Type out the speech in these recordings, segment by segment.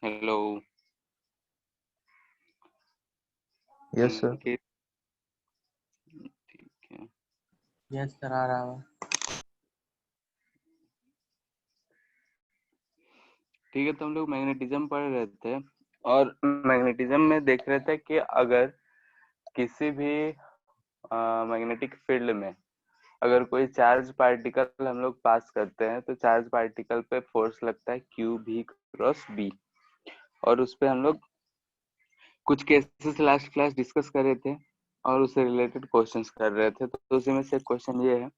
Hello yes sir. अंकित। ठीक है। Yes sir, आ रहा है। ठीक है, तो हम लोग मैग्नेटिज्म पढ़ रहे थे और मैग्नेटिज्म में देख रहे थे कि अगर किसी भी मैग्नेटिक फील्ड में अगर कोई चार्ज पार्टिकल हम लोग पास करते हैं तो चार्ज पार्टिकल पे फोर्स लगता है क्यू भी क्रॉस बी। और उस पे हम लोग कुछ केसेस लास्ट क्लास डिस्कस कर रहे थे और उससे रिलेटेड क्वेश्चंस कर रहे थे। तो उसी में से एक क्वेश्चन ये है,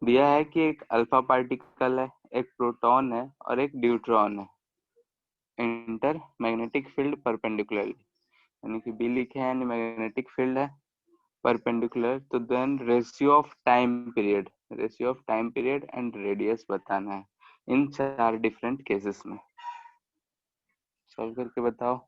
दिया है कि एक अल्फा पार्टिकल है, एक प्रोटॉन है और एक न्यूट्रॉन है, इंटर मैग्नेटिक फील्ड परपेंडिकुलरली, यानी कि बी लिखे हैं मैग्नेटिक फील्ड है परपेंडिकुलर। तो then ratio of time period and radius बताना है इन 4 डिफरेंट केसेस में। सॉल्व करके बताओ।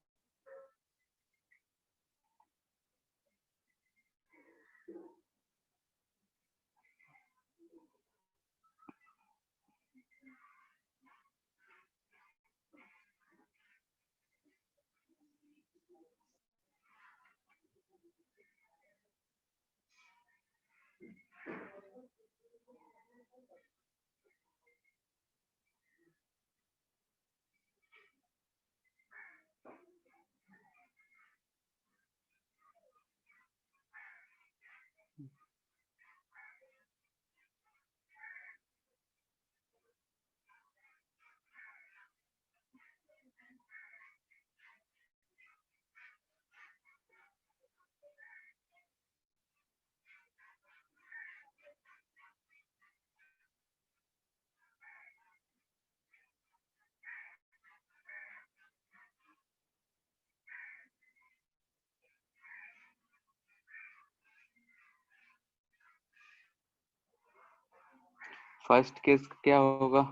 फर्स्ट केस क्या होगा?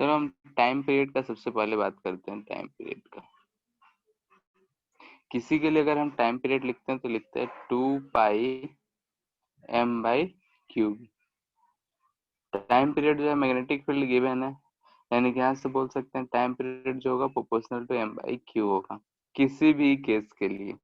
चलो हम टाइम पीरियड का सबसे पहले बात करते हैं। टाइम पीरियड का किसी के लिए अगर हम टाइम पीरियड लिखते हैं तो लिखते हैं 2πm/क्यूब। टाइम पीरियड जो है मैग्नेटिक फील्ड गिवन है, यानी कि यहाँ से बोल सकते हैं टाइम पीरियड जो होगा प्रोपोर्शनल टू m/q होगा किसी भी केस के लिए,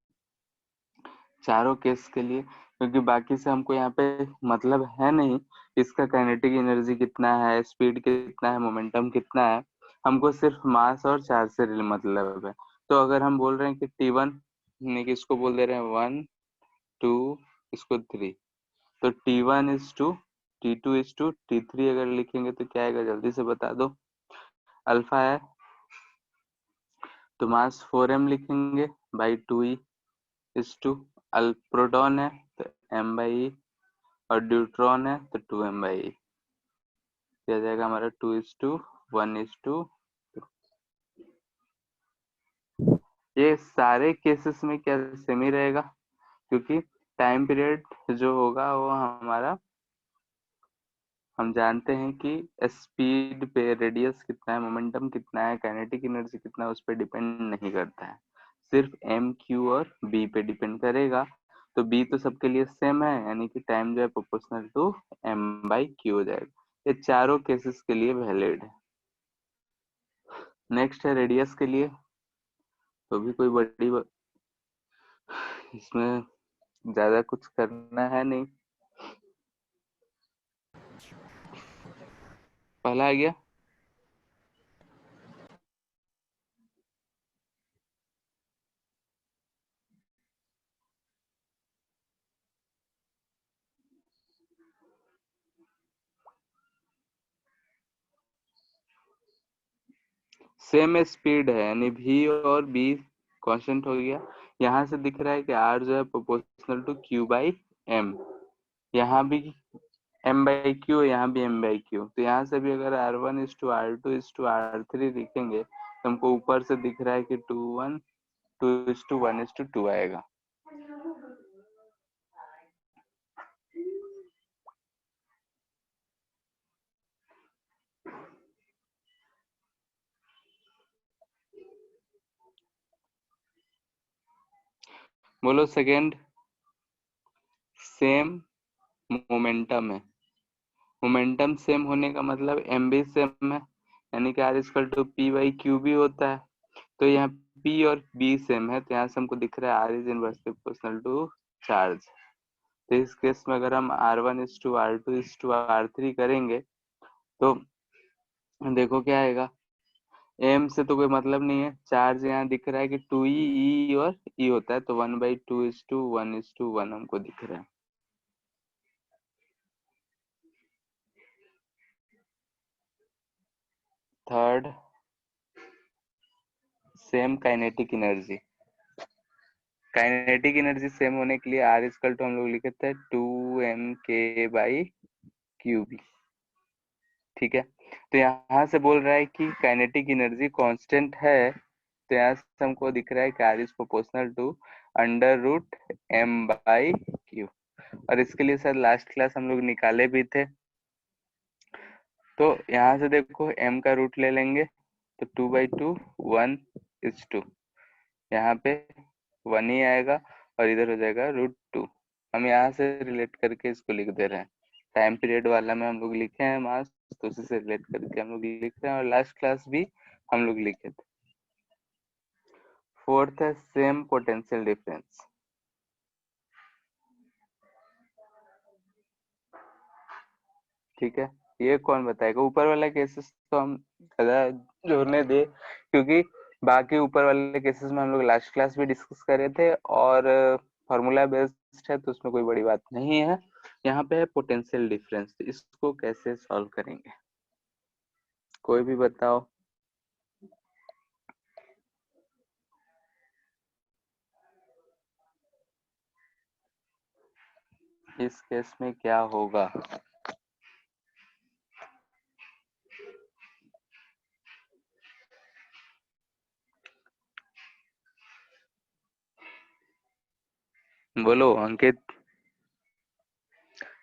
चारों केस के लिए। क्योंकि बाकी से हमको यहाँ पे मतलब है नहीं इसका काइनेटिक एनर्जी कितना है, स्पीड कितना है, मोमेंटम कितना है, हमको सिर्फ मास और चार्ज से मतलब है। तो अगर हम बोल रहे हैं कि T1 यानी कि इसको बोल दे रहे हैं 1 2 इसको 3, तो T1:2 T2:2 T3 अगर लिखेंगे तो क्या आएगा जल्दी से बता दो। अल्फा है तो मास 4m लिखेंगे बाई 2e:2, प्रोटॉन है तो m/e और न्यूट्रॉन है तो 2m/e। क्या जाएगा हमारा 2:1:2। ये सारे केसेस में क्या सेम ही रहेगा, क्योंकि टाइम पीरियड जो होगा वो हमारा हम जानते हैं कि स्पीड पे, रेडियस कितना है, मोमेंटम कितना है, काइनेटिक एनर्जी कितना है, उस पर डिपेंड नहीं करता है, सिर्फ एम क्यू और बी पे डिपेंड करेगा। तो बी तो सबके लिए सेम है, यानी कि टाइम जो है प्रोपोर्शनल टू m/q हो जाएगा। ये चारों केसेस के लिए वैलिड है। नेक्स्ट है रेडियस के लिए, तो भी कोई इसमें ज्यादा कुछ करना है नहीं। पहला आ गया सेम स्पीड है, यानी v और b कांस्टेंट हो गया। यहाँ से दिख रहा है कि r जो है प्रोपोर्शनल टू q/m, यहाँ भी m/q, यहाँ भी m/q। तो यहाँ से भी अगर r1:r2:r3 लिखेंगे तो हमको ऊपर से दिख रहा है कि 2:1:1:2 आएगा। बोलो सेकेंड। सेम मोमेंटम है, मोमेंटम सेम होने का मतलब m भी सेम है, यानी कि R equal to P by Q भी होता है। तो यहाँ पी और बी सेम है, तो यहाँ से हमको दिख रहा है R is inversely proportional to charge. तो इस केस में अगर हम R1:R2:R3 करेंगे तो देखो क्या आएगा। एम से तो कोई मतलब नहीं है, चार्ज यहाँ दिख रहा है कि 2E और E होता है, तो 1/2:1:1 हमको दिख रहा है। Third, same kinetic energy. Kinetic energy same होने के लिए R इक्वल टू हम लोग लिखते हैं 2mk/qb। ठीक है, तो यहाँ से बोल रहा है कि काइनेटिक एनर्जी कांस्टेंट है, तो यहाँ से हमको दिख रहा है कि R is proportional to √m/q। और इसके लिए सर लास्ट क्लास हम लोग निकाले भी थे, तो यहाँ से देखो m का रूट ले लेंगे तो 2/2 1:2, यहाँ पे 1 ही आएगा और इधर हो जाएगा √2। हम यहाँ से रिलेट करके इसको लिख दे रहे हैं। टाइम पीरियड वाला में हम लोग लिखे हैं मास, तो उसी से रिलेट करके हम लोग लिख रहे हैं, और लास्ट क्लास भी हम लोग लिखे थे। फोर्थ है सेम पोटेंशियल डिफरेंस। ठीक है, ये कौन बताएगा? ऊपर वाला केसेस तो हम ज्यादा जोड़ने दे, क्योंकि बाकी ऊपर वाले केसेस में हम लोग लास्ट क्लास भी डिस्कस कर रहे थे, और फॉर्मूला बेस्ड है तो उसमें कोई बड़ी बात नहीं है। यहाँ पे है पोटेंशियल डिफरेंस, इसको कैसे सॉल्व करेंगे, कोई भी बताओ। इस केस में क्या होगा? बोलो अंकित,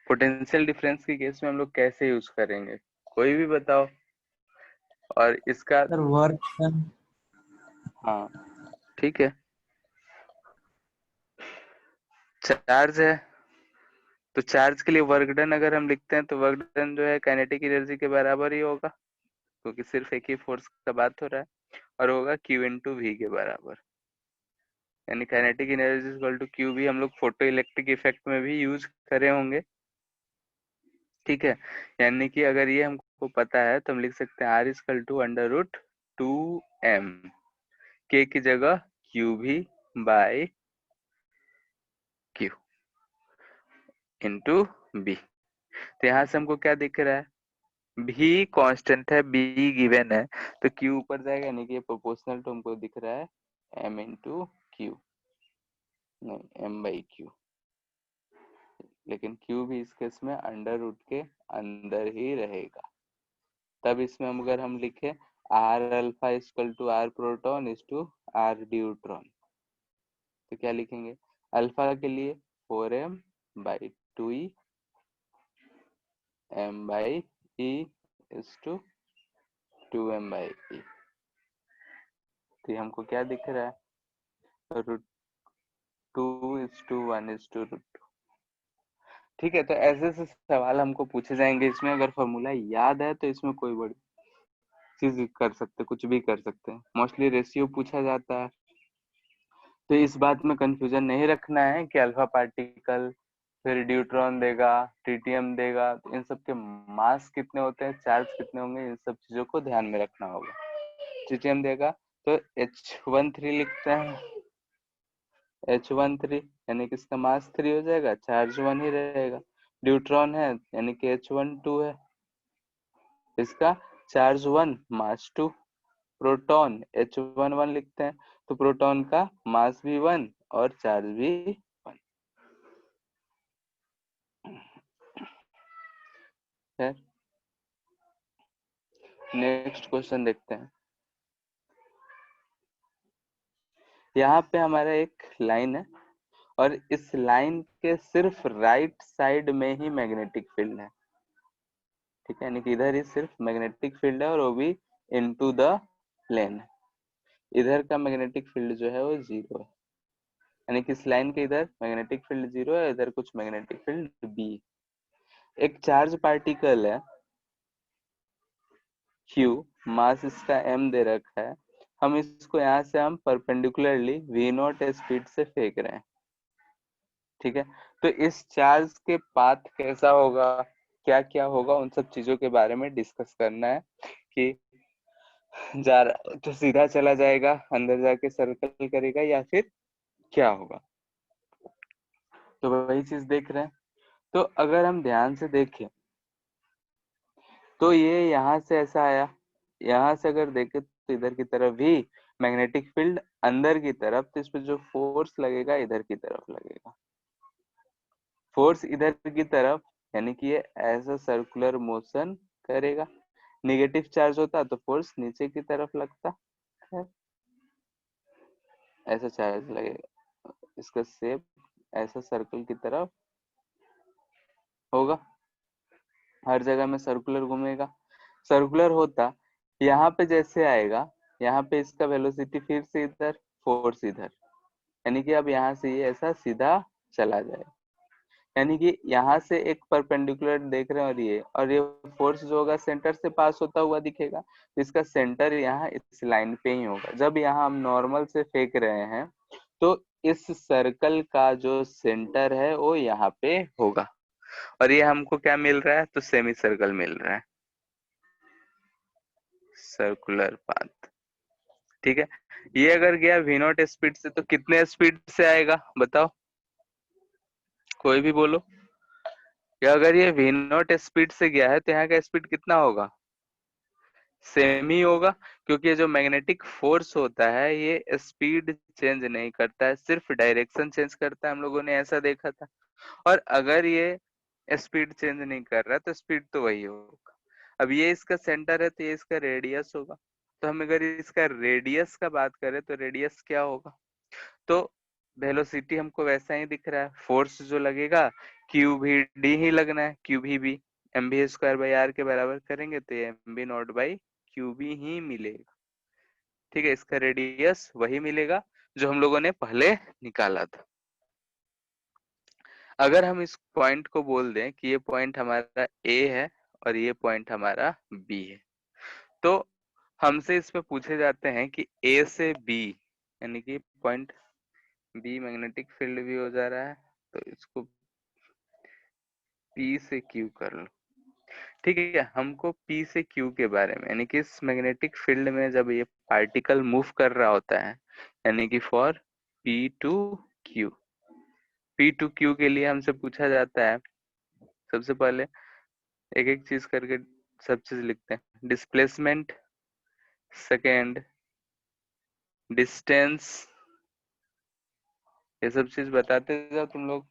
पोटेंशियल डिफरेंस के केस में हम लोग कैसे यूज करेंगे, कोई भी बताओ। और इसका सर वर्क डन। हाँ ठीक है, चार्ज है तो चार्ज के लिए वर्क डन अगर हम लिखते हैं तो वर्क डन जो है काइनेटिक एनर्जी के बराबर ही होगा, क्योंकि सिर्फ एक ही फोर्स का बात हो रहा है, और होगा Q/V के बराबर। यानी kinetic energy equal to Q भी हम लोग फोटो इलेक्ट्रिक इफेक्ट में भी यूज करे होंगे। ठीक है, यानी कि अगर ये हमको पता है तो हम लिख सकते हैं R equal to √2m, K की जगह QV/Q इंटू B। तो यहाँ से हमको क्या दिख रहा है, भी कांस्टेंट है, बी गिवन है, तो क्यू ऊपर जाएगा, यानी कि ये प्रोपोर्शनल टू हमको दिख रहा है m इंटू क्यू, नहीं m/q, लेकिन क्यू भी इस केस में अंडर रूट के अंदर ही रहेगा। तब इसमें अगर हम लिखे R alpha equal to R proton is to R deuteron, तो क्या लिखेंगे? अल्फा के लिए 4m/2e m/e is to 2m/e। तो हमको क्या दिख रहा है, √2:1:√2। ठीक है, तो ऐसे से सवाल हमको पूछे जाएंगे, इसमें अगर फॉर्मूला याद है तो इसमें कोई बड़ी चीज कर सकते, कुछ भी कर सकते हैं। मोस्टली रेशियो पूछा जाता है, तो इस बात में कंफ्यूजन नहीं रखना है कि अल्फा पार्टिकल फिर ड्यूट्रॉन देगा, ट्रिटियम देगा, तो इन सब के मास कितने होते हैं, चार्ज कितने होंगे, इन सब चीजों को ध्यान में रखना होगा। ट्रिटियम देगा तो H13 लिखते हैं, H13 यानी कि इसका मास 3 हो जाएगा, चार्ज 1 ही रहेगा। ड्यूट्रॉन है यानी कि H12 है, इसका चार्ज 1 मास 2। प्रोटॉन H11 लिखते हैं, तो प्रोटॉन का मास भी 1 और चार्ज भी 1 है। नेक्स्ट क्वेश्चन देखते हैं। यहाँ पे हमारा एक लाइन है, और इस लाइन के सिर्फ राइट साइड में ही मैग्नेटिक फील्ड है। ठीक है, यानी कि इधर ही सिर्फ मैग्नेटिक फील्ड है, और वो भी इनटू द प्लेन है। इधर का मैग्नेटिक फील्ड जो है वो 0 है, यानी कि इस लाइन के इधर मैग्नेटिक फील्ड 0 है, इधर कुछ मैग्नेटिक फील्ड B। एक चार्ज पार्टिकल है, क्यू, मास इसका एम दे रखा है, हम इसको यहाँ से हम परपेंडिकुलरली वी नॉट स्पीड से फेंक रहे हैं। ठीक है, तो इस चार्ज के पाथ कैसा होगा, क्या क्या होगा, उन सब चीजों के बारे में डिस्कस करना है कि जा रहा तो सीधा चला जाएगा, अंदर जाके सर्कल करेगा, या फिर क्या होगा। तो वही चीज देख रहे हैं। तो अगर हम ध्यान से देखें तो ये यहाँ से ऐसा आया, यहाँ से अगर देखें तो इधर की तरफ भी मैग्नेटिक फील्ड अंदर की तरफ, तो इस पे जो फोर्स लगेगा इधर की तरफ लगेगा, फोर्स इधर की तरफ, यानी कि ये ऐसा सर्कुलर मोशन करेगा। नेगेटिव चार्ज होता तो फोर्स नीचे की तरफ लगता है, ऐसा चार्ज लगेगा, इसका शेप ऐसा सर्कल की तरफ होगा, हर जगह में सर्कुलर घूमेगा। सर्कुलर होता यहाँ पे जैसे आएगा, यहाँ पे इसका वेलोसिटी फिर से इधर, फोर्स इधर, यानी कि अब यहाँ से ये ऐसा सीधा चला जाएगा, यानी कि यहाँ से एक परपेंडिकुलर देख रहे हैं, और ये फोर्स जो होगा सेंटर से पास होता हुआ दिखेगा, तो इसका सेंटर यहाँ इस लाइन पे ही होगा। जब यहाँ हम नॉर्मल से फेंक रहे हैं तो इस सर्कल का जो सेंटर है वो यहाँ पे होगा, और ये हमको क्या मिल रहा है, तो सेमी सर्कल मिल रहा है, सर्कुलर पाथ। ठीक है, ये अगर गया वी नॉट स्पीड से तो कितने स्पीड से आएगा बताओ, कोई भी बोलो। या अगर ये वी नॉट स्पीड से गया है तो यहाँ का स्पीड कितना होगा, सेम ही होगा, क्योंकि ये जो मैग्नेटिक फोर्स होता है ये स्पीड चेंज नहीं करता है, सिर्फ डायरेक्शन चेंज करता है, हम लोगों ने ऐसा देखा था। और अगर ये स्पीड चेंज नहीं कर रहा तो स्पीड तो वही होगा। अब ये इसका सेंटर है तो ये इसका रेडियस होगा, तो हम अगर इसका रेडियस का बात करें तो रेडियस क्या होगा, तो वेलोसिटी हमको वैसा ही दिख रहा है, फोर्स जो लगेगा क्यू भी डी ही लगना है, क्यू भी M B square by R के बराबर करेंगे तो M B not by Q B ही मिलेगा। ठीक है, इसका रेडियस वही मिलेगा जो हम लोगों ने पहले निकाला था। अगर हम इस पॉइंट को बोल दें कि ये पॉइंट हमारा ए है और ये पॉइंट हमारा बी है, तो हमसे इसमें पूछे जाते हैं कि ए से बी, यानी कि पॉइंट बी मैग्नेटिक फील्ड भी हो जा रहा है, तो इसको पी से क्यू कर लो। ठीक है, हमको पी से क्यू के बारे में, यानी कि इस मैग्नेटिक फील्ड में जब ये पार्टिकल मूव कर रहा होता है, यानी कि for P to Q, P to Q के लिए हमसे पूछा जाता है, सबसे पहले एक एक चीज करके सब चीज लिखते हैं। डिस्प्लेसमेंट, सेकेंड डिस्टेंस, ये सब चीज बताते जाओ तुम लोग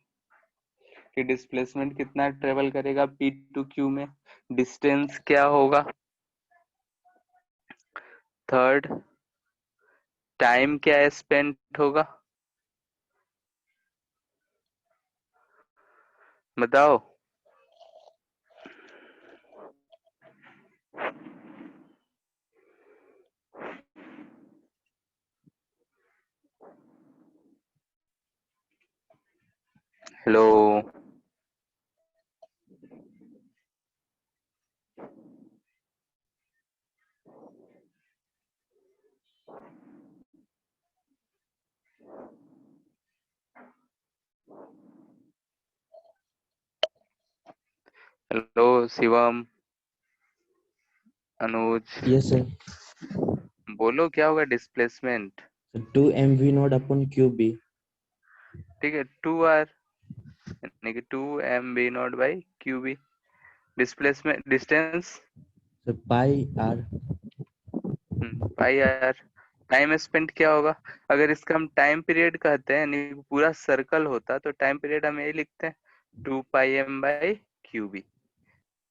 कि डिस्प्लेसमेंट कितना ट्रेवल करेगा पी टू क्यू में, डिस्टेंस क्या होगा, थर्ड टाइम क्या स्पेंड होगा, बताओ। हेलो, हेलो शिवम, अनुज, Yes, sir. बोलो क्या होगा displacement. So 2 mv naught upon qb. ठीक है, टू आर, यानी कि two M B not by Q B. Displacement distance So pi r. Pi R. Time spent क्या होगा, अगर इसका हम टाइम पीरियड कहते हैं, यानी पूरा सर्कल होता तो टाइम पीरियड हम यही लिखते हैं, two pi M by Q B.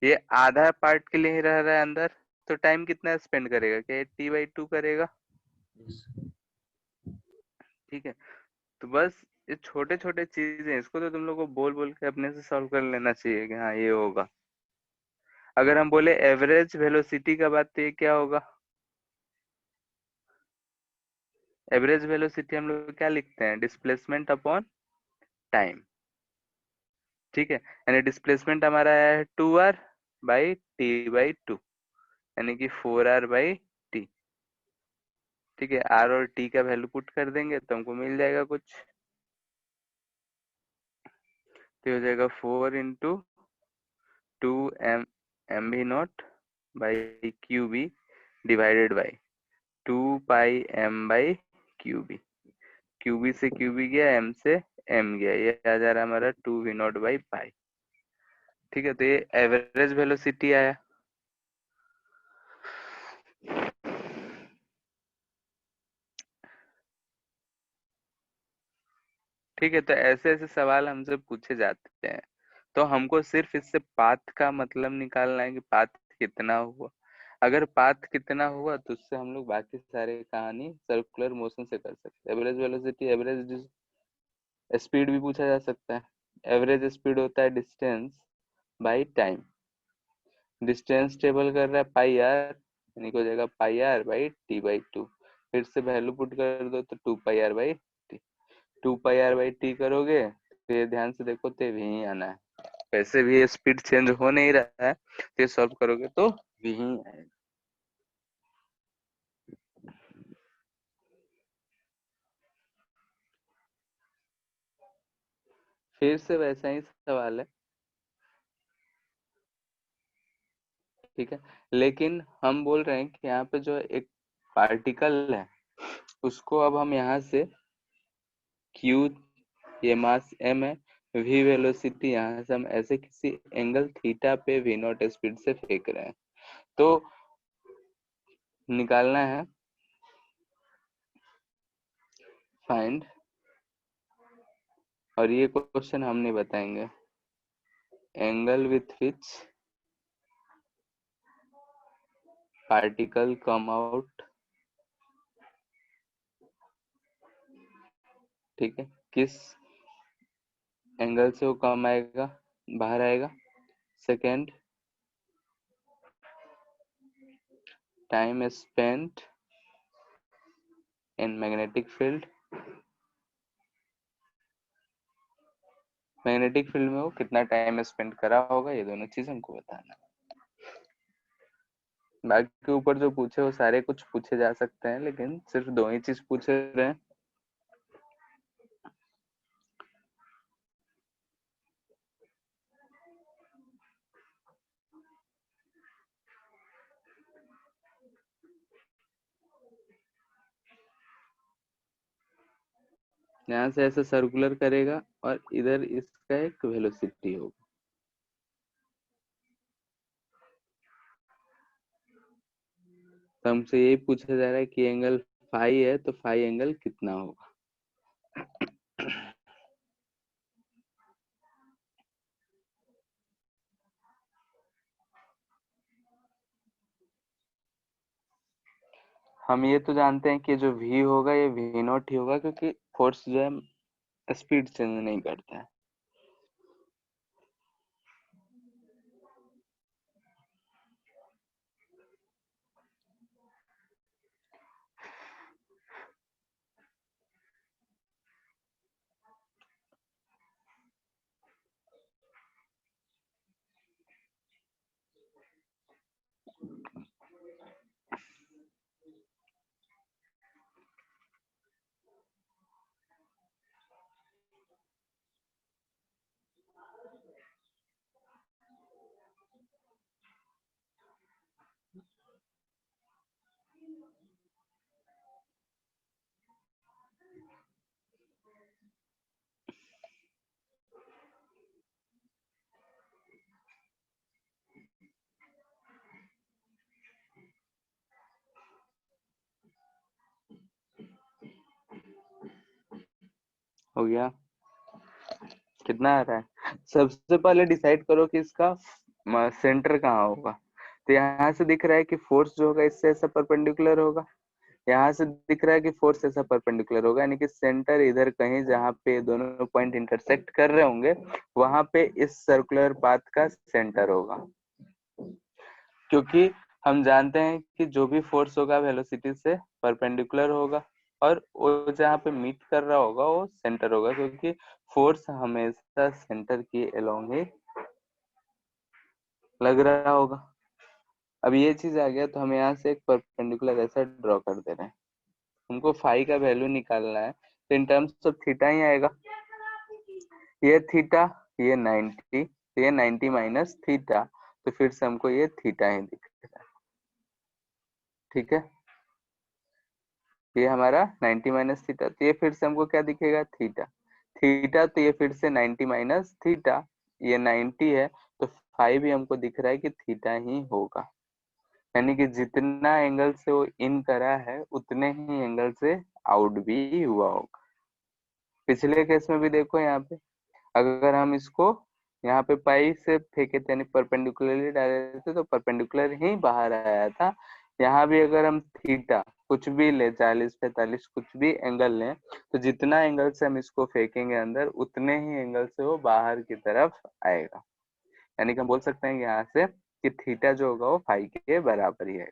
ये आधा पार्ट के लिए ही रह रहा है अंदर, तो टाइम कितना स्पेंड करेगा, क्या टी बाई टू करेगा। Yes. ठीक है, तो बस ये छोटे छोटे चीजें, इसको तो तुम लोग को बोल बोल के अपने से सॉल्व कर लेना चाहिए कि हाँ ये होगा। अगर हम बोले एवरेज वेलोसिटी का बात, तो ये क्या होगा, एवरेज वेलोसिटी हम लोग क्या लिखते हैं, डिस्प्लेसमेंट अपॉन टाइम। ठीक है, यानी डिस्प्लेसमेंट हमारा है two R by T by two, यानी कि 4r/t। ठीक है, r और t का वैल्यू पुट कर देंगे तो हमको मिल जाएगा कुछ, तो हो जाएगा 4 into 2mv0/qb divided by 2πm/qb। qb से qb गया, m से m गया, ये आ जा रहा है हमारा 2v0/पाई। ठीक है, तो ये एवरेज वेलोसिटी आया। ठीक है, तो ऐसे ऐसे सवाल हमसे पूछे जाते हैं, तो हमको सिर्फ इससे पाथ का मतलब निकालना है कि पाथ कितना हुआ। अगर पाथ कितना हुआ तो उससे हम लोग बाकी सारे कहानी सर्कुलर मोशन से कर सकते हैं। एवरेज वेलोसिटी, एवरेज स्पीड भी पूछा जा सकता है। एवरेज स्पीड होता है distance by time. Distance travel कर रहा है पाई आर, यानी कि हो जाएगा pi R by T by two. फिर से वैल्यू पुट कर दो तो 2πr/t। 2πr/t करोगे तो ये ध्यान से देखो तो यही आना है। वैसे भी ये स्पीड चेंज हो नहीं रहा है, तो ये सॉल्व करोगे तो यही आएगा। फिर से वैसा ही सवाल है, ठीक है, लेकिन हम बोल रहे हैं कि यहाँ पे जो एक पार्टिकल है उसको अब हम यहाँ से q, ये मास m है, v वेलोसिटी यहाँ से हम ऐसे किसी एंगल थीटा पे v0 स्पीड से फेंक रहे हैं, तो निकालना है फाइंड, और ये क्वेश्चन हम नहीं बताएंगे, angle with which particle come out. ठीक है, किस एंगल से वो कम आएगा, बाहर आएगा। Second, time spent in magnetic field, magnetic field में वो कितना टाइम स्पेंड करा होगा, ये दोनों चीज हमको बताना है। बाकी ऊपर जो पूछे वो सारे कुछ पूछे जा सकते हैं, लेकिन सिर्फ दो ही चीज पूछ रहे हैं। यहाँ से ऐसे सर्कुलर करेगा और इधर इसका एक वेलोसिटी होगा। तो हमसे यही पूछा जा रहा है कि एंगल फाई है तो फाई एंगल कितना होगा। हम ये तो जानते हैं कि जो v होगा ये v0 ही होगा, क्योंकि फोर्स जो है स्पीड चेंज नहीं करता है। हो गया, कितना आ रहा है। सबसे पहले डिसाइड करो कि इसका सेंटर कहाँ होगा। तो यहाँ से दिख रहा है कि फोर्स जो होगा इससे ऐसा परपेंडिकुलर होगा, यहाँ से दिख रहा है कि फोर्स ऐसा परपेंडिकुलर होगा, यानी कि सेंटर इधर कहीं जहाँ पे दोनों पॉइंट इंटरसेक्ट कर रहे होंगे वहां पे इस सर्कुलर पाथ का सेंटर होगा। क्योंकि हम जानते हैं कि जो भी फोर्स होगा वेलोसिटी से परपेंडिकुलर होगा, और वो जहाँ पे मीट कर रहा होगा वो सेंटर होगा, क्योंकि फोर्स हमेशा सेंटर के अलोंग ही लग रहा होगा। अब ये चीज आ गया तो हम यहाँ से एक परपेंडिकुलर ऐसा ड्रॉ कर दे रहे हैं। हमको फाई का वैल्यू निकालना है तो इन टर्म्स ऑफ थीटा ही आएगा। ये थीटा, ये 90, तो ये 90 माइनस थीटा, तो फिर से हमको ये थीटा ही दिख रहा है। ठीक है, ये हमारा 90 माइनस थीटा, तो ये फिर से हमको क्या दिखेगा, थीटा। थीटा तो ये फिर से 90 माइनस थीटा, ये 90 है तो 5 भी हमको दिख रहा है कि थीटा ही होगा। यानी कि जितना एंगल से वो इन करा है उतने ही एंगल से आउट भी हुआ होगा। पिछले केस में भी देखो यहाँ पे, अगर हम इसको यहाँ पे पाई से फेंके थे यानी परपेंडिकुलरली डाले थे तो परपेंडिकुलर ही बाहर आया था। यहाँ भी अगर हम थीटा कुछ भी ले, 40 45 कुछ भी एंगल लें, तो जितना एंगल से हम इसको फेंकेंगे अंदर उतने ही एंगल से वो बाहर की तरफ आएगा। यानी कि हम बोल सकते हैं यहाँ से कि थीटा जो होगा वो फाई के बराबर ही है,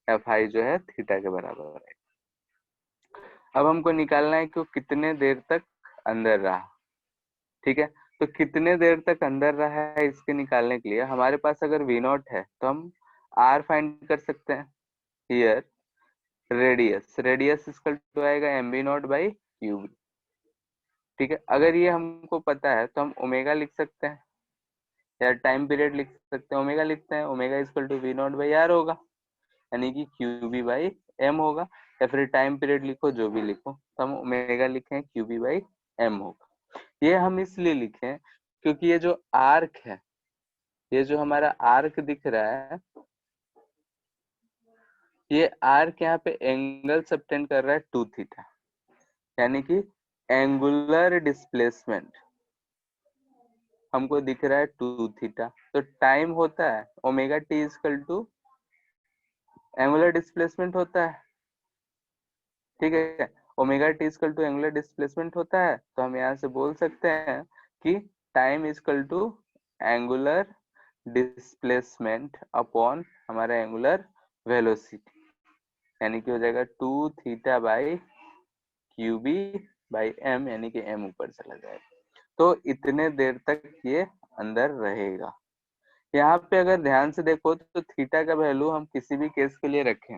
या फाई जो है थीटा के बराबर है। अब हमको निकालना है कि वो कितने देर तक अंदर रहा। ठीक है, तो कितने देर तक अंदर रहा है इसके निकालने के लिए हमारे पास अगर वी नॉट है तो हम आर फाइंड कर सकते हैं। हियर रेडियस, रेडियस इसका टू आएगा M B not by Q B. ठीक है, अगर ये हमको पता है तो हम ओमेगा लिख सकते हैं या टाइम पीरियड लिख सकते हैं। ओमेगा लिखते हैं, omega equal to V naught by R होगा, यानी कि क्यू बी बाई एम होगा, या फिर टाइम पीरियड लिखो जो भी लिखो, तो हम ओमेगा लिखें क्यू बी बाई एम होगा। ये हम इसलिए लिखे क्योंकि ये जो आर्क है, ये जो हमारा आर्क दिख रहा है, ये आर्क यहाँ पे एंगल सबटेंड कर रहा है 2 थीटा, यानी कि एंगुलर डिस्प्लेसमेंट हमको दिख रहा है 2 थीटा। तो टाइम होता है omega T equal to angular displacement होता है। ठीक है, omega T equal to angular displacement होता है, तो हम यहाँ से बोल सकते हैं कि time equal to angular displacement upon हमारा एंगुलर वेलोसिटी, यानी कि हो जाएगा 2 theta by Q B by M, यानी कि एम ऊपर चला जाएगा। तो इतने देर तक ये अंदर रहेगा। यहाँ पे अगर ध्यान से देखो तो थीटा का वैल्यू हम किसी भी केस के लिए रखें,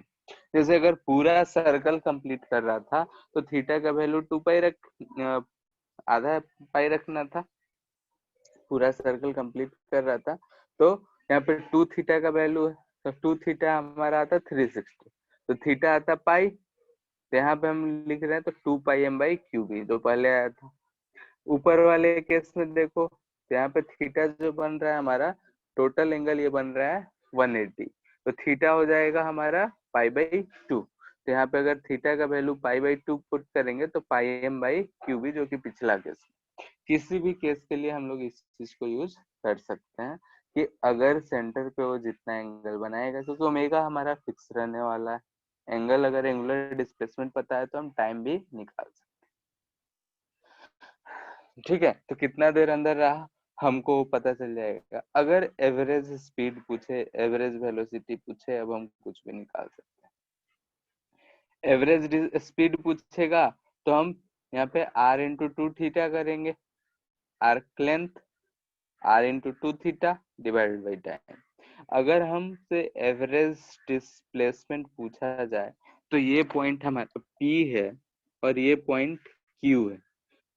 जैसे अगर पूरा सर्कल कंप्लीट कर रहा था तो थीटा का वैल्यू 2 पाई आधा पाई रखना था। पूरा सर्कल कंप्लीट कर रहा था तो यहाँ पे 2 थीटा का वैल्यू है, तो 2 थीटा हमारा आता 360, तो थीटा आता पाई, तो यहाँ पे हम लिख रहे हैं तो 2 pi M by Q B जो पहले आया था। ऊपर वाले केस में देखो तो यहाँ पे थीटा जो बन रहा है हमारा, टोटल एंगल ये बन रहा है 180, तो थीटा हो जाएगा हमारा पाई बाई 2। तो यहाँ पे अगर थीटा का वैल्यू पाई बाई 2 पुट करेंगे तो पाई एम बाई क्यू बी, जो कि पिछला केस। किसी भी केस के लिए हम लोग इस चीज को यूज कर सकते हैं कि अगर सेंटर पे वो जितना एंगल बनाएगा, क्योंकि ओमेगा हमारा फिक्स रहने वाला है, एंगल अगर एंगुलर डिस्प्लेसमेंट पता है तो हम टाइम भी निकाल सकते हैं। ठीक है, तो कितना देर अंदर रहा हमको पता चल जाएगा। अगर एवरेज स्पीड पूछे, एवरेज वेलोसिटी पूछे, अब हम कुछ भी निकाल सकते हैं। एवरेज स्पीड पूछेगा तो हम यहाँ पे आर इंटू 2 थीटा करेंगे, arc length r into 2 theta divided by time. अगर हमसे एवरेज डिस्प्लेसमेंट पूछा जाए तो ये पॉइंट हमारा P है और ये पॉइंट Q है।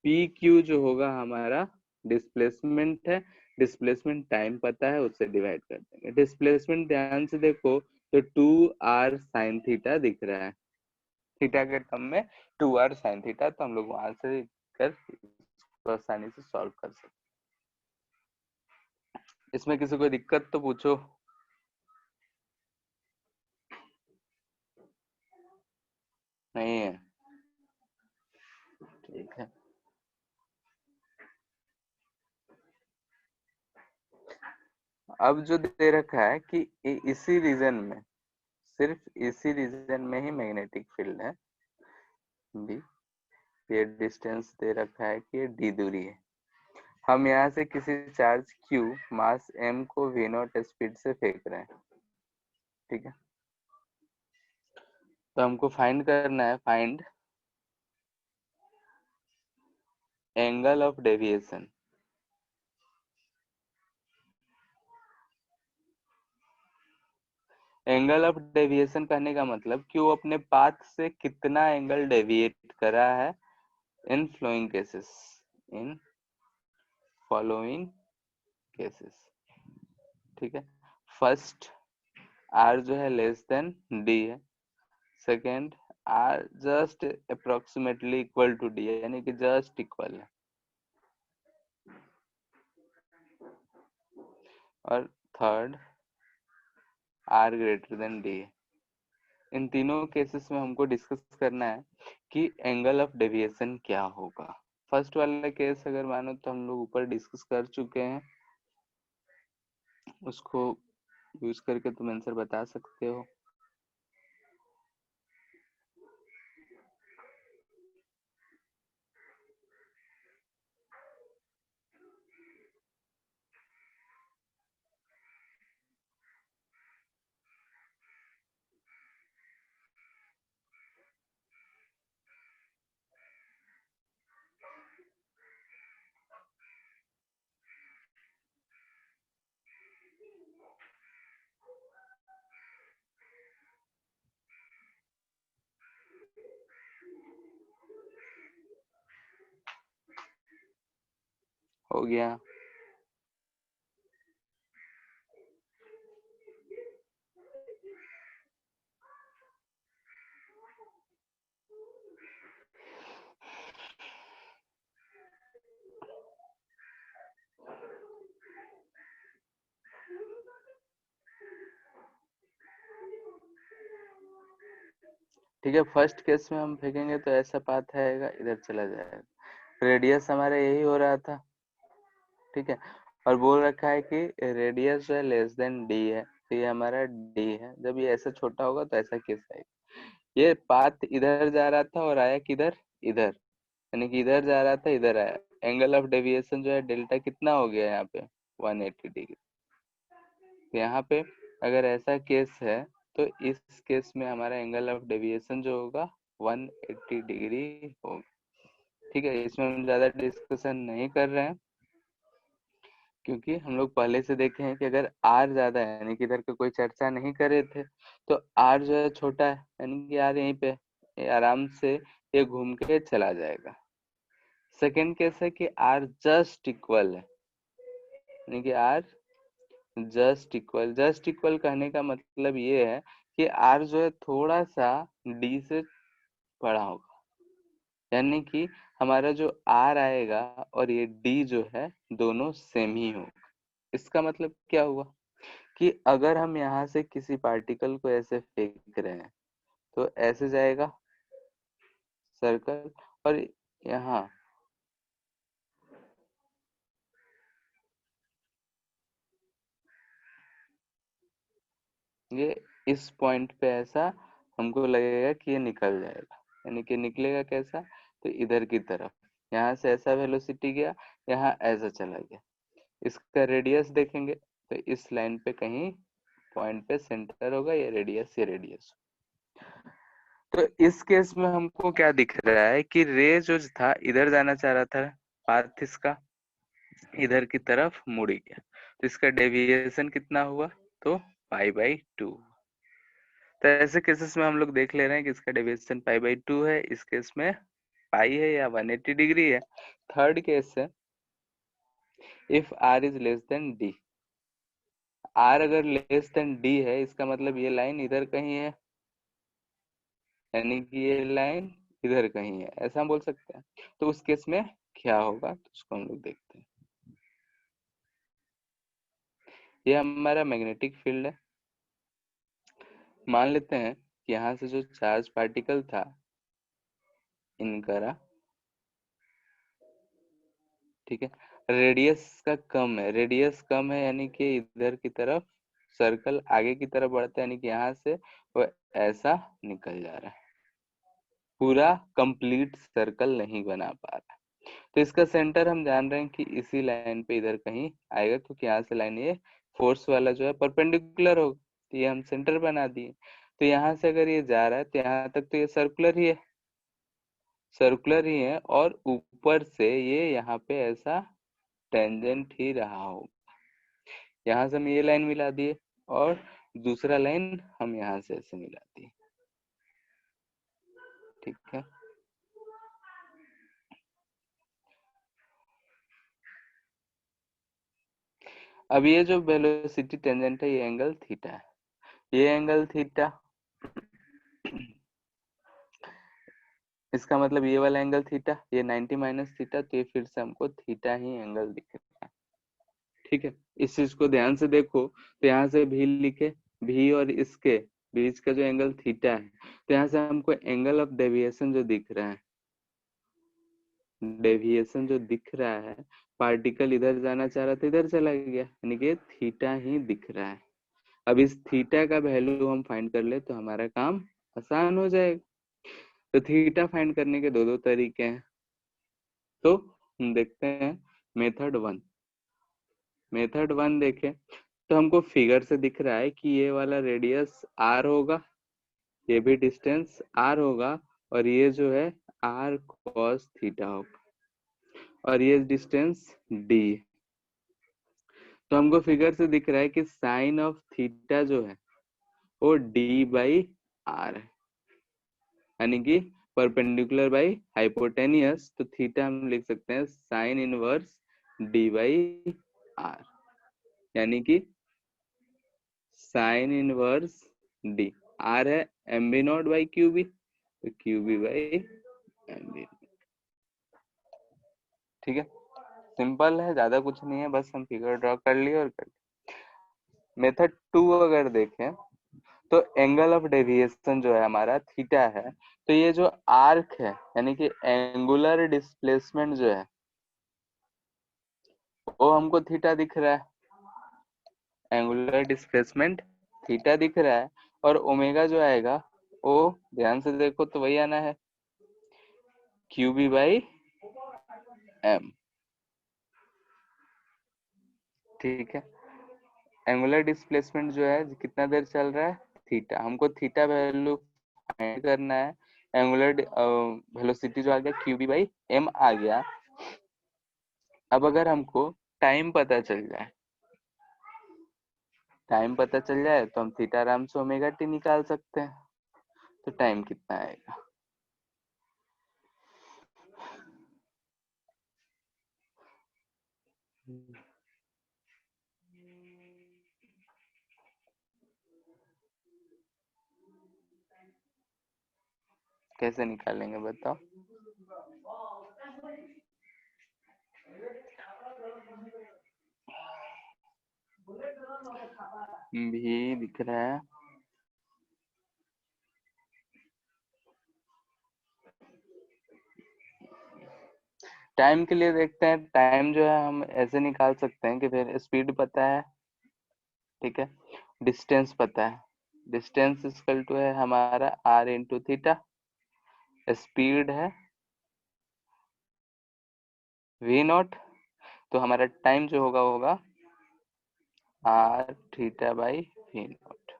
P Q जो होगा हमारा डिस्प्लेसमेंट है, डिस्प्लेसमेंट टाइम पता है, उससे डिवाइड कर देंगे। डिस्प्लेसमेंट ध्यान से देखो तो 2r sin थीटा दिख रहा है, थीटा के टर्म में 2r sin थीटा, तो हम लोग वहां से कर आसानी से सॉल्व कर सकते। इसमें किसी को दिक्कत तो पूछो। नहीं है, ठीक है। अब जो दे रखा है कि इसी रीजन में, सिर्फ इसी रीजन में ही मैग्नेटिक फील्ड है बी, ये डिस्टेंस दे रखा है कि ये डी दूरी है। हम यहाँ से किसी चार्ज q मास m को v नॉट स्पीड से फेंक रहे हैं। ठीक है, तो हमको फाइंड करना है, find angle of deviation. Angle of deviation कहने का मतलब कि वो अपने पाथ से कितना एंगल डेविएट करा है in flowing cases, in following cases. ठीक है, फर्स्ट आर जो है लेस देन डी है, second R just approximately equal to D है, यानी कि जस्ट इक्वल है, और third R greater than D है। इन तीनों केसेस में हमको डिस्कस करना है कि एंगल ऑफ डेविएशन क्या होगा। फर्स्ट वाला केस अगर मानो तो हम लोग ऊपर डिस्कस कर चुके हैं, उसको यूज करके तुम आंसर बता सकते हो। हो गया। ठीक है, फर्स्ट केस में हम फेंकेंगे तो ऐसा पाथ आएगा, इधर चला जाएगा, रेडियस हमारा यही हो रहा था। ठीक है, और बोल रखा है कि रेडियस जो है लेस देन डी है, तो ये हमारा डी है। जब ये ऐसा छोटा होगा तो ऐसा केस आएगा। ये पाथ इधर जा रहा था और आया किधर, इधर, यानी कि इधर जा रहा था इधर आया। एंगल ऑफ डेविएशन जो है डेल्टा कितना हो गया यहाँ पे, 180 डिग्री। तो यहाँ पे अगर ऐसा केस है तो इस केस में हमारा एंगल ऑफ डेविएशन जो होगा 180 डिग्री होगा। ठीक है, इसमें हम ज्यादा डिस्कशन नहीं कर रहे हैं, क्योंकि हम लोग पहले से देखे हैं कि अगर आर ज्यादा है, यानी कि इधर का कोई चर्चा नहीं कर रहे थे, तो आर जो है छोटा है, यानी कि आर यहीं पे ये आराम से ये घूम के चला जाएगा। सेकेंड केस है कि आर जस्ट इक्वल है, यानी कि R just equal. Just equal कहने का मतलब ये है कि आर जो है थोड़ा सा डी से बड़ा होगा, यानी कि हमारा जो आर आएगा और ये डी जो है दोनों सेम ही होगा। इसका मतलब क्या हुआ कि अगर हम यहाँ से किसी पार्टिकल को ऐसे फेंक रहे हैं तो ऐसे जाएगा सर्कल, और यहाँ ये इस पॉइंट पे ऐसा हमको लगेगा कि ये निकल जाएगा, यानी कि निकलेगा कैसा, तो इधर की तरफ। यहाँ से ऐसा वेलोसिटी गया, यहाँ ऐसा चला गया। इसका रेडियस देखेंगे तो इस लाइन पे कहीं पॉइंट पे सेंटर होगा, ये रेडियस। तो इस केस में हमको क्या दिख रहा है कि रे जो था इधर जाना चाह रहा था, पाथ इसका इधर की तरफ मुड़ गया, तो इसका डेविएशन कितना हुआ, तो π/2। तो ऐसे केसेस में हम लोग देख ले रहे हैं कि इसका डेविएशन π/2 है, इस केस में पाई है या 180 डिग्री है। थर्ड केस है if R is less than D. R अगर लेस देन डी है, इसका मतलब ये लाइन इधर कहीं है, यानी कि ये लाइन इधर कहीं है, ऐसा हम बोल सकते हैं। तो उस केस में क्या होगा, तो उसको हम लोग देखते हैं। ये हमारा मैग्नेटिक फील्ड है। मान लेते हैं कि यहाँ से जो चार्ज पार्टिकल था इनका, ठीक है, रेडियस का कम है, रेडियस कम है यानी कि इधर की तरफ सर्कल आगे की तरफ बढ़ता है, यानी कि यहाँ से वो ऐसा निकल जा रहा है, पूरा कंप्लीट सर्कल नहीं बना पा रहा। तो इसका सेंटर हम जान रहे हैं कि इसी लाइन पे इधर कहीं आएगा, क्योंकि यहाँ से लाइन ये फोर्स वाला जो है परपेंडिकुलर होगा, तो ये हम सेंटर बना दिए। तो यहाँ से अगर ये जा रहा है तो यहाँ तक तो ये सर्कुलर ही है, और ऊपर से ये यहाँ पे ऐसा टेंजेंट ही रहा हो। यहाँ से हम ये लाइन मिला दिए, और दूसरा लाइन हम यहाँ से ऐसे मिलाते हैं, ठीक है। अब ये जो वेलोसिटी टेंजेंट है ये एंगल थीटा है, ये एंगल थीटा, इसका मतलब ये वाला एंगल थीटा, ये 90 माइनस थीटा, तो ये फिर से हमको थीटा ही एंगल दिख रहा है, ठीक है। इस चीज को ध्यान से देखो, तो यहाँ से भी लिखे, भी और इसके बीच का जो एंगल थीटा है, तो यहाँ से हमको एंगल ऑफ डेविएशन जो दिख रहा है, डेविएशन जो दिख रहा है, पार्टिकल इधर जाना चाह रहा था इधर चला गया, यानी कि थीटा ही दिख रहा है। अब इस थीटा का वैल्यू हम फाइंड कर ले तो हमारा काम आसान हो जाएगा। तो थीटा फाइंड करने के दो दो तरीके हैं, तो हम देखते हैं मेथड वन। मेथड वन देखें तो हमको फिगर से दिख रहा है कि ये वाला रेडियस r होगा, ये भी डिस्टेंस r होगा, और ये जो है r cos थीटा होगा, और ये डिस्टेंस d। तो हमको फिगर से दिख रहा है कि साइन ऑफ थीटा जो है वो d बाई r है, यानी कि परपेंडिकुलर बाई हाइपोटेनियस, तो थीटा हम लिख सकते हैं sine inverse d by r, यानी कि साइन इनवर्स डी, आर है M B not by Q B, तो Q B by M B, ठीक है। सिंपल है, ज्यादा कुछ नहीं है, बस हम फिगर ड्रॉ कर लिए और कर लिए। मेथड टू अगर देखें तो एंगल ऑफ डेविएशन जो है हमारा थीटा है, तो ये जो आर्क है यानी कि एंगुलर डिस्प्लेसमेंट जो है वो हमको थीटा दिख रहा है, एंगुलर डिस्प्लेसमेंट थीटा दिख रहा है, और ओमेगा जो आएगा वो ध्यान से देखो तो वही आना है क्यू बी बाई एम, ठीक है। एंगुलर डिस्प्लेसमेंट जो है कितना देर चल रहा है थीटा, हमको थीटा वैल्यू फाइंड करना है, एंगुलर वेलोसिटी जो आ गया क्यू बी बाई एम आ गया। अब अगर हमको टाइम पता चल जाए, टाइम पता चल जाए तो हम थीटा आराम से ओमेगा टी निकाल सकते हैं, तो टाइम कितना आएगा, कैसे निकालेंगे बताओ। भी दिख रहा है, टाइम के लिए देखते हैं, टाइम जो है हम ऐसे निकाल सकते हैं कि फिर स्पीड पता है, ठीक है, डिस्टेंस पता है, डिस्टेंस इक्वल टू है हमारा r इंटू थीटा, स्पीड है v नॉट, तो हमारा टाइम जो होगा होगा r theta by v not.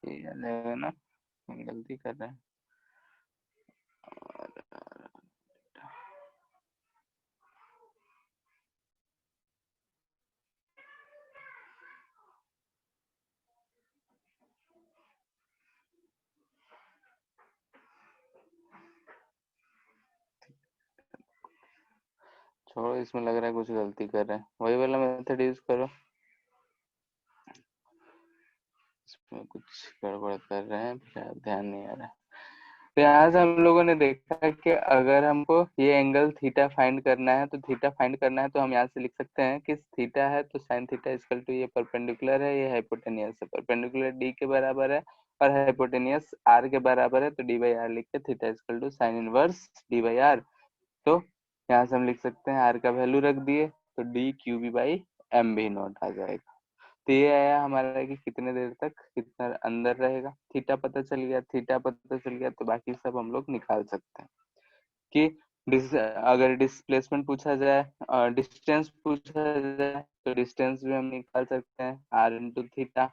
ये लगेगा ना, गलती कर रहे हैं, छोड़ो, इसमें लग रहा है कुछ गलती कर रहे हैं, वही वाला मेथड यूज करो, इसमें कुछ गड़बड़ कर रहे हैं, फिर ध्यान नहीं आ रहा है। तो यहाँ से हम लोगों ने देखा कि अगर हमको ये एंगल थीटा फाइंड करना है, तो थीटा फाइंड करना है तो हम यहाँ से लिख सकते हैं कि थीटा है तो साइन थीटा इक्वल टू, ये परपेंडिकुलर है, ये हाइपोटेनियस है, परपेंडिकुलर डी के बराबर है और हाइपोटेनियस आर के बराबर है, तो डी बाई आर लिख के theta equal to sine inverse D by R. तो यहाँ से हम लिख सकते हैं आर का वैल्यू रख दिए तो D Q B by M भी नॉट आ जाएगा। तो ये आया हमारा कि कितने देर तक कितना अंदर रहेगा, थीटा पता चल गया, थीटा पता चल गया तो बाकी सब हम लोग निकाल सकते हैं कि अगर डिस्प्लेसमेंट पूछा जाए, डिस्टेंस पूछा जाए तो डिस्टेंस भी हम निकाल सकते हैं आर इंटू थीटा,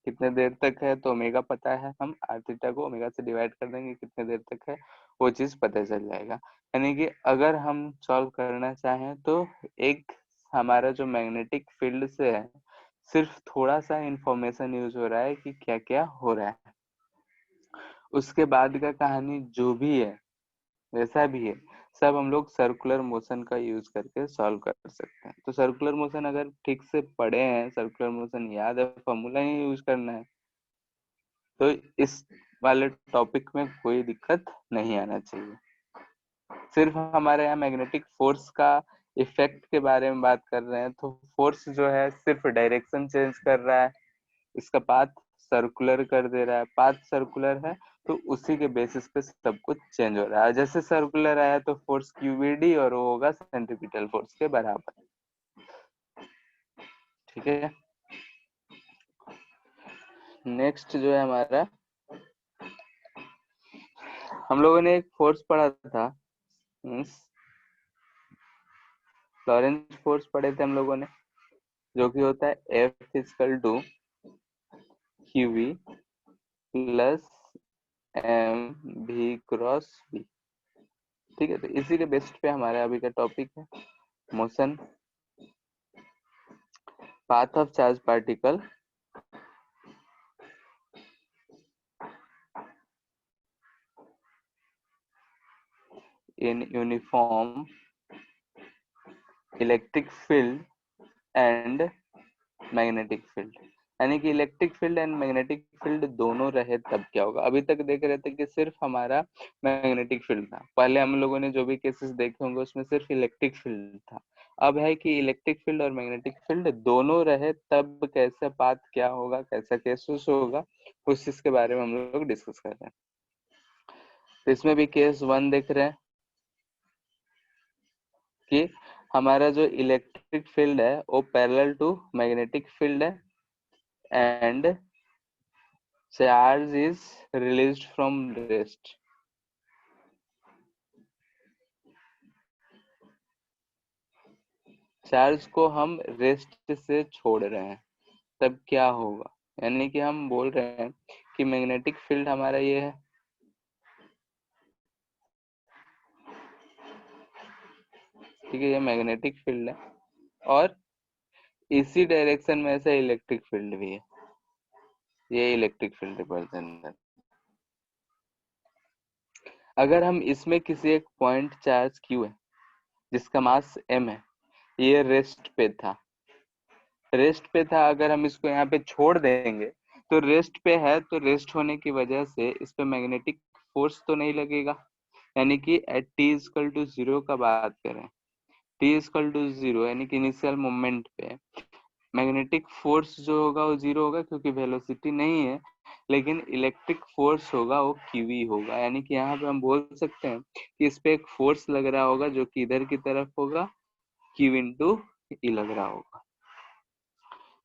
कितने देर तक है, तो ओमेगा पता है, हम आर थीटा को ओमेगा से डिवाइड कर देंगे, कितने देर तक है वो चीज पता चल जाएगा। यानी कि अगर हम सॉल्व करना चाहें तो एक हमारा जो मैग्नेटिक फील्ड से है सिर्फ थोड़ा सा इंफॉर्मेशन यूज हो रहा है कि क्या क्या हो रहा है, उसके बाद का कहानी जो भी है वैसा भी है, सब हम लोग सर्कुलर मोशन का यूज करके सॉल्व कर सकते हैं। तो सर्कुलर मोशन अगर ठीक से पढ़े हैं, सर्कुलर मोशन याद है, फॉर्मूला ही यूज करना है, तो इस वाले टॉपिक में कोई दिक्कत नहीं आना चाहिए। सिर्फ हमारे यहाँ मैग्नेटिक फोर्स का इफेक्ट के बारे में बात कर रहे हैं, तो फोर्स जो है सिर्फ डायरेक्शन चेंज कर रहा है, इसका पाथ सर्कुलर कर दे रहा है, पाथ सर्कुलर है तो उसी के बेसिस पे सब कुछ चेंज हो रहा है। जैसे सर्कुलर आया तो फोर्स क्यूबीडी और वो होगा सेंट्रीपिटल फोर्स के बराबर। ठीक है, नेक्स्ट जो है हमारा, हम लोगों ने एक फोर्स पढ़ा था, लॉरेंस फोर्स पढ़े थे हम लोगों ने, जो कि होता है F equal to QV plus MV cross V। ठीक है, तो इसी के बेस्ट पे हमारा अभी का टॉपिक है motion, path of charge particle in uniform electric field and magnetic field. यानी कि electric field and magnetic field दोनों रहे तब क्या होगा। अभी तक देख रहे थे कि सिर्फ हमारा मैग्नेटिक फील्ड था, पहले हम लोगों ने जो भी केसेस देखे होंगे उसमें सिर्फ इलेक्ट्रिक फील्ड था। अब है कि इलेक्ट्रिक फील्ड और मैग्नेटिक फील्ड दोनों रहे तब कैसा पाथ क्या होगा, कैसा केसेस होगा, उस चीज के बारे में हम लोग डिस्कस कर रहे हैं। तो इसमें भी केस 1 देख रहे हैं कि हमारा जो इलेक्ट्रिक फील्ड है वो पैरेलल टू मैग्नेटिक फील्ड है and charge is released from rest. Charge को हम रेस्ट से छोड़ रहे हैं तब क्या होगा। यानी कि हम बोल रहे हैं कि मैग्नेटिक फील्ड हमारा ये है, ठीक है, ये मैग्नेटिक फील्ड है और इसी डायरेक्शन में से इलेक्ट्रिक फील्ड भी है, ये इलेक्ट्रिक फील्ड रिप्रेजेंट है। अगर हम इसमें किसी एक पॉइंट चार्ज Q है जिसका मास M है, ये रेस्ट पे था, रेस्ट पे था, अगर हम इसको यहाँ पे छोड़ देंगे तो रेस्ट पे है, तो रेस्ट होने की वजह से इस पे मैग्नेटिक फोर्स तो नहीं लगेगा। यानी कि एट t इक्वल टू 0 का बात करें, t इक्वल टू 0 यानी कि इनिशियल मोमेंट पे मैग्नेटिक फोर्स जो होगा वो 0 होगा क्योंकि वेलोसिटी नहीं है, लेकिन इलेक्ट्रिक फोर्स होगा वो QV होगा। यानी कि यहाँ पे हम बोल सकते हैं कि इस पे एक फोर्स लग रहा होगा जो कि इधर की तरफ होगा, Q इंटू E लग रहा होगा,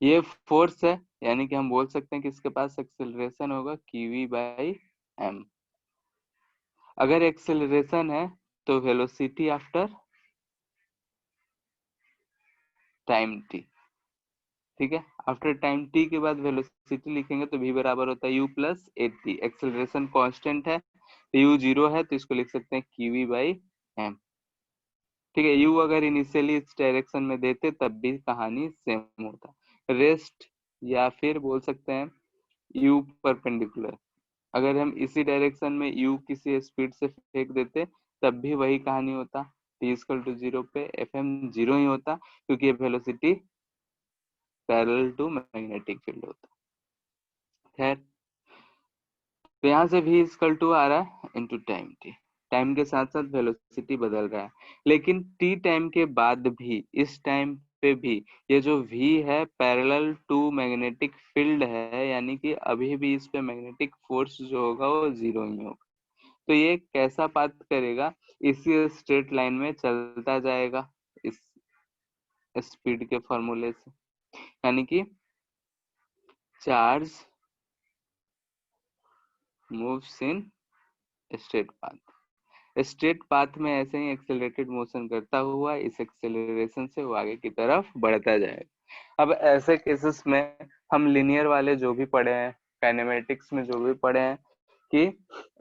ये फोर्स है। यानी कि हम बोल सकते हैं कि इसके पास एक्सेलरेशन होगा QV बाई M। अगर एक्सेलरेशन है तो वेलोसिटी आफ्टर टाइम t, ठीक है, आफ्टर टाइम t के बाद वेलोसिटी लिखेंगे तो v बराबर होता है u plus at। Acceleration constant है तो u 0 है तो इसको लिख सकते हैं QV बाई M। ठीक है, u अगर इनिशियली इस डायरेक्शन में देते तब भी कहानी सेम होता, रेस्ट या फिर बोल सकते हैं u परपेंडिकुलर। अगर हम इसी डायरेक्शन में u किसी स्पीड से फेंक देते तब भी वही कहानी होता, t इक्वल टू 0 पे Fm 0 ही होता क्योंकि ये velocity parallel to magnetic field होता। खैर, तो यहाँ से v इक्वल टू आ रहा है इंटू टाइम t, टाइम के साथ साथ वेलोसिटी बदल रहा है, लेकिन t टाइम के बाद भी इस टाइम पे भी ये जो v है पैरेलल टू मैग्नेटिक फील्ड है, यानी कि अभी भी इस पे मैग्नेटिक फोर्स जो होगा वो 0 ही होगा। तो ये कैसा पाथ करेगा, इसी स्ट्रेट लाइन में चलता जाएगा इस स्पीड के फॉर्मूले से। यानी कि charge moves in straight path, straight path में ऐसे ही एक्सेलरेटेड मोशन करता हुआ इस एक्सेलरेशन से वो आगे की तरफ बढ़ता जाएगा। अब ऐसे केसेस में हम लिनियर वाले जो भी पढ़े हैं, काइनेमेटिक्स में जो भी पढ़े हैं, कि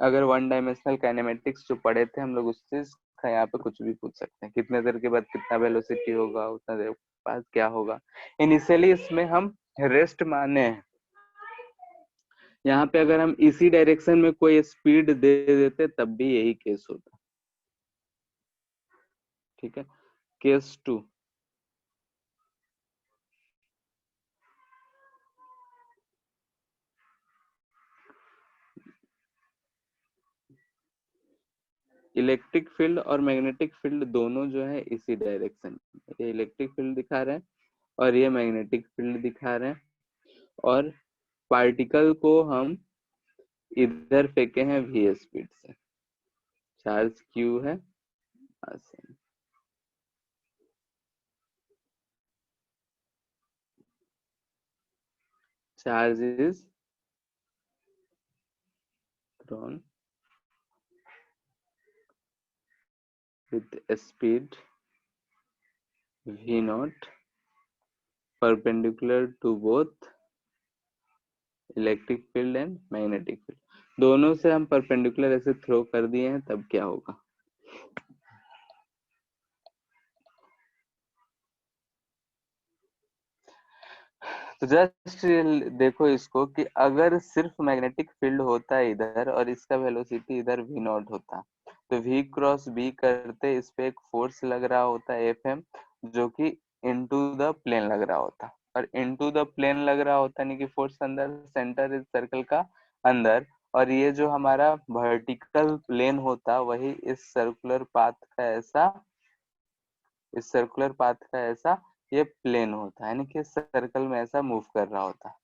अगर वन डायमेंशनल काइनेमेटिक्स जो पढ़े थे हम लोग, उस चीज का यहाँ पे कुछ भी पूछ सकते हैं। कितने देर के बाद कितना वेलोसिटी होगा, उतना देर के बाद क्या होगा। इनिशियली इसमें हम रेस्ट माने हैं। यहाँ पे अगर हम इसी डायरेक्शन में कोई स्पीड दे देते तब भी यही केस होता। ठीक है, केस 2, इलेक्ट्रिक फील्ड और मैग्नेटिक फील्ड दोनों जो है इसी डायरेक्शन, ये इलेक्ट्रिक फील्ड दिखा रहे हैं और ये मैग्नेटिक फील्ड दिखा रहे हैं, और पार्टिकल को हम इधर फेंके हैं v स्पीड से। चार्ज q है, charge is thrown with a speed v naught perpendicular to both electric field and magnetic field. दोनों से हम परपेंडिकुलर ऐसे थ्रो कर दिए हैं, तब क्या होगा। तो जस्ट देखो इसको कि अगर सिर्फ मैग्नेटिक फील्ड होता है इधर और इसका वेलोसिटी इधर v नॉट होता, तो v क्रॉस b करते इस पे एक फोर्स लग रहा होता है Fm, जो कि इनटू द प्लेन लग रहा होता, और इनटू द प्लेन लग रहा होता यानी कि फोर्स अंदर, सेंटर इस सर्कल का अंदर, और ये जो हमारा वर्टिकल प्लेन होता वही इस सर्कुलर पाथ का ऐसा, इस सर्कुलर पाथ का ऐसा ये प्लेन होता है, यानी कि सर्कल में ऐसा मूव कर रहा होता।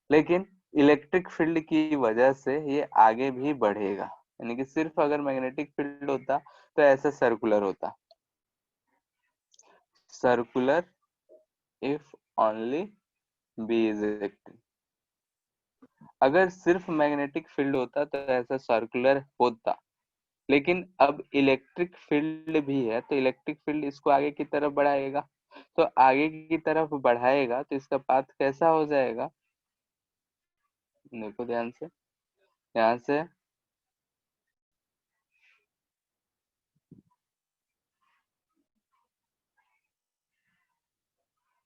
लेकिन इलेक्ट्रिक फील्ड की वजह से ये आगे भी बढ़ेगा, यानी कि सिर्फ अगर मैग्नेटिक फील्ड होता तो ऐसा सर्कुलर होता, circular if only B is electric. अगर सिर्फ मैग्नेटिक फील्ड होता तो ऐसा सर्कुलर होता, लेकिन अब इलेक्ट्रिक फील्ड भी है तो इलेक्ट्रिक फील्ड इसको आगे की तरफ बढ़ाएगा, तो आगे की तरफ बढ़ाएगा तो इसका पाथ कैसा हो जाएगा, देखो ध्यान से, यहाँ से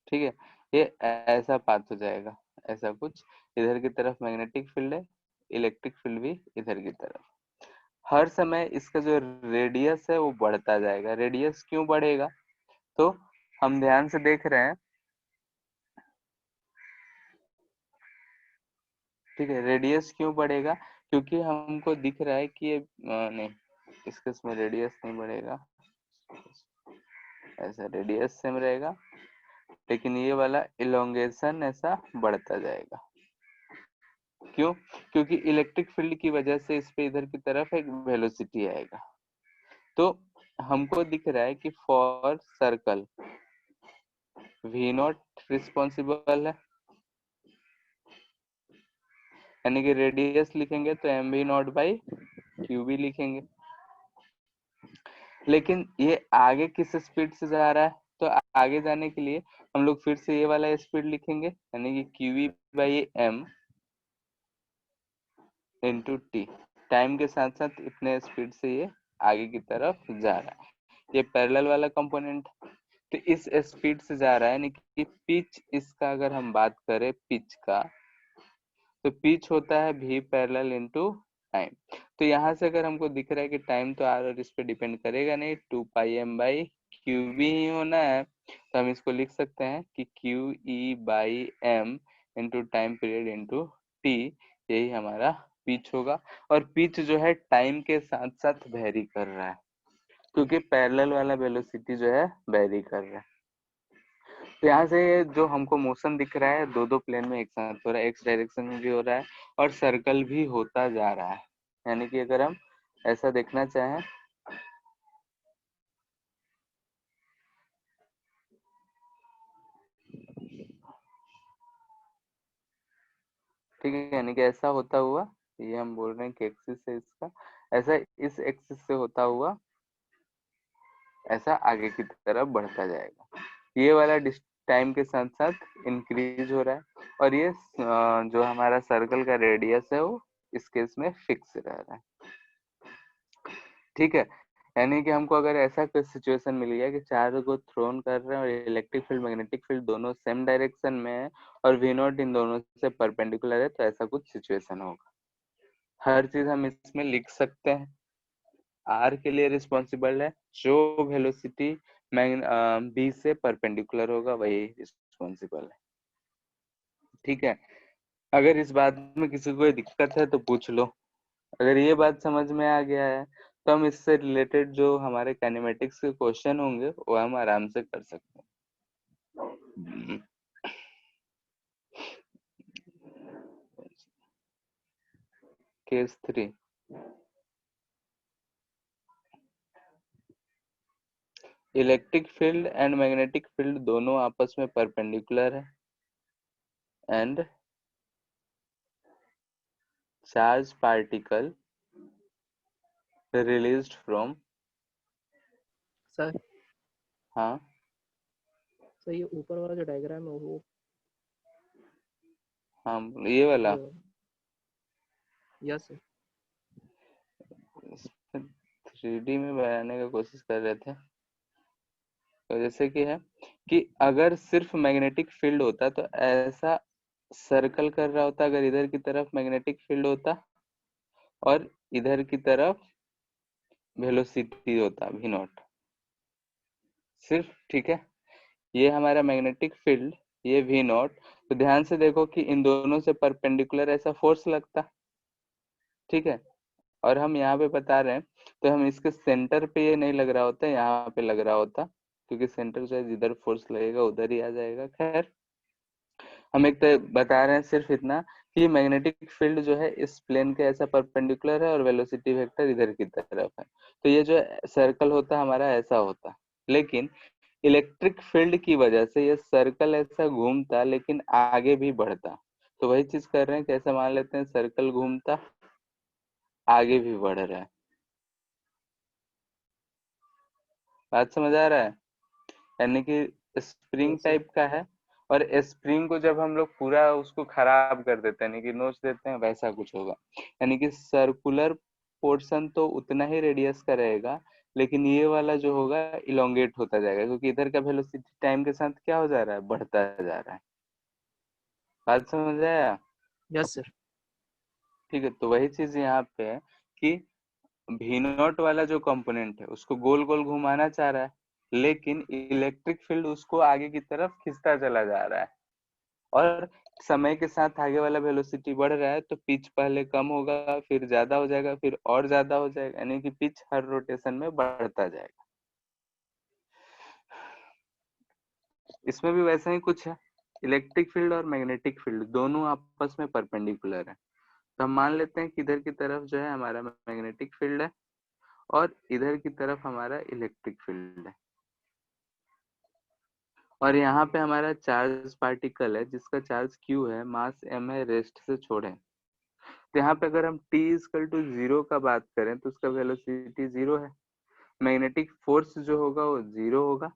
ठीक है, ये ऐसा पाथ हो जाएगा, ऐसा कुछ। इधर की तरफ मैग्नेटिक फील्ड है, इलेक्ट्रिक फील्ड भी इधर की तरफ। हर समय इसका जो रेडियस है वो बढ़ता जाएगा। रेडियस क्यों बढ़ेगा, तो हम ध्यान से देख रहे हैं, ठीक है, रेडियस क्यों बढ़ेगा, क्योंकि हमको दिख रहा है कि ये नहीं, इसके इसमें रेडियस नहीं बढ़ेगा, ऐसा रेडियस सेम रहेगा, लेकिन ये वाला इलोंगेशन ऐसा बढ़ता जाएगा। क्यों, क्योंकि इलेक्ट्रिक फील्ड की वजह से इस पे इधर की तरफ एक वेलोसिटी आएगा। तो हमको दिख रहा है कि for circle v not responsible है, यानी कि रेडियस लिखेंगे तो M V naught by Q B लिखेंगे। लेकिन ये आगे किस स्पीड से जा रहा है, तो आगे जाने के लिए हम लोग फिर से ये वाला स्पीड लिखेंगे, यानी कि Q V by M into T. Time के साथ साथ इतने स्पीड से ये आगे की तरफ जा रहा है, ये पैरेलल वाला कंपोनेंट, तो इस स्पीड से जा रहा है, यानी कि पिच इसका अगर हम बात करें पिच का, तो पिच होता है v पैरेलल इनटू टाइम। तो यहाँ से अगर हमको दिख रहा है कि टाइम तो आर और इस पे डिपेंड करेगा नहीं, 2 pi M by Q B ही होना है, तो हम इसको लिख सकते हैं कि Q E by M into time period into T, यही हमारा पिच होगा। और पिच जो है टाइम के साथ साथ वेरी कर रहा है, क्योंकि पैरेलल वाला वेलोसिटी जो है वेरी कर रहा है। तो यहाँ से जो हमको मोशन दिख रहा है दो दो प्लेन में एक साथ हो रहा है, एक्स डायरेक्शन में भी हो रहा है और सर्कल भी होता जा रहा है, यानी कि अगर हम ऐसा देखना चाहें, ठीक है, यानी कि ऐसा होता हुआ, ये हम बोल रहे हैं कि एक्सिस है इसका, ऐसा इस एक्सिस से होता हुआ ऐसा आगे की तरफ बढ़ता जाएगा। ये वाला टाइम के साथ साथ इंक्रीज हो रहा है, और ये जो हमारा सर्कल का रेडियस है वो इस केस में फिक्स रह रहा है। ठीक है, यानी कि हमको अगर ऐसा कोई सिचुएशन मिल गया कि चार्ज को थ्रोन कर रहे हैं और इलेक्ट्रिक फील्ड मैग्नेटिक फील्ड दोनों सेम डायरेक्शन में है और वी नॉट इन दोनों से परपेंडिकुलर है, तो ऐसा कुछ सिचुएशन होगा। हर चीज हम इसमें लिख सकते हैं। आर के लिए रिस्पॉन्सिबल है जो वेलोसिटी बी से परपेंडिकुलर होगा, वही रिस्पॉन्सिबल है। ठीक है, अगर इस बात में किसी को कोई दिक्कत है तो पूछ लो। अगर ये बात समझ में आ गया है तो हम इससे रिलेटेड जो हमारे काइनेमेटिक्स के क्वेश्चन होंगे वो हम आराम से कर सकते हैं। Case 3, electric field and magnetic field दोनों आपस में परपेंडिकुलर है and charge particle released from, sir हाँ सर ये ऊपर वाला जो डायग्राम है वो हाँ ये वाला यस सर 3D में बनाने का कोशिश कर रहे थे। तो जैसे कि है कि अगर सिर्फ मैग्नेटिक फील्ड होता तो ऐसा सर्कल कर रहा होता, अगर इधर की तरफ मैग्नेटिक फील्ड होता और इधर की तरफ वेलोसिटी होता v नॉट सिर्फ। ठीक है, ये हमारा मैग्नेटिक फील्ड, ये v नॉट, तो ध्यान से देखो कि इन दोनों से परपेंडिकुलर ऐसा फोर्स लगता। ठीक है, और हम यहाँ पे बता रहे हैं तो हम इसके सेंटर पे ये नहीं लग रहा होता, यहाँ पे लग रहा होता, क्योंकि सेंटर से जिधर फोर्स लगेगा उधर ही आ जाएगा। खैर, हम एक तो बता रहे हैं सिर्फ इतना कि मैग्नेटिक फील्ड जो है इस प्लेन के ऐसा परपेंडिकुलर है और वेलोसिटी वेक्टर इधर की तरफ है, तो ये जो सर्कल होता हमारा ऐसा होता। लेकिन इलेक्ट्रिक फील्ड की वजह से ये सर्कल ऐसा घूमता लेकिन आगे भी बढ़ता। तो वही चीज कर रहे हैं, कैसे मान लेते हैं सर्कल घूमता आगे भी बढ़ रहा है। बात समझ आ रहा है? यानी कि स्प्रिंग यस सर टाइप का है, और स्प्रिंग को जब हम लोग पूरा उसको खराब कर देते हैं, यानी कि नोच देते हैं, वैसा कुछ होगा। यानी कि सर्कुलर पोर्शन तो उतना ही रेडियस का रहेगा, लेकिन ये वाला जो होगा इलोंगेट होता जाएगा, क्योंकि इधर का वेलोसिटी टाइम के साथ क्या हो जा रहा है, बढ़ता जा रहा है। बात समझ आया? यस सर ठीक है, तो वही चीज यहाँ पे है कि भी नॉट वाला जो कंपोनेंट है उसको गोल गोल घुमाना चाह रहा है, लेकिन इलेक्ट्रिक फील्ड उसको आगे की तरफ खींचता चला जा रहा है, और समय के साथ आगे वाला वेलोसिटी बढ़ रहा है, तो पिच पहले कम होगा, फिर ज्यादा हो जाएगा, फिर और ज्यादा हो जाएगा, यानी कि पिच हर रोटेशन में बढ़ता जाएगा। इसमें भी वैसा ही कुछ है, इलेक्ट्रिक फील्ड और मैग्नेटिक फील्ड दोनों आपस में परपेंडिकुलर है। तो हम मान लेते हैं कि इधर की तरफ जो है हमारा मैग्नेटिक फील्ड है और इधर की तरफ हमारा इलेक्ट्रिक फील्ड है, और यहाँ पे हमारा चार्ज पार्टिकल है जिसका चार्ज q है, मास m है, रेस्ट से छोड़े। तो यहाँ पे अगर हम t इक्वल टू 0 का बात करें तो उसका वेलोसिटी 0 है, मैग्नेटिक फोर्स जो होगा वो 0 होगा,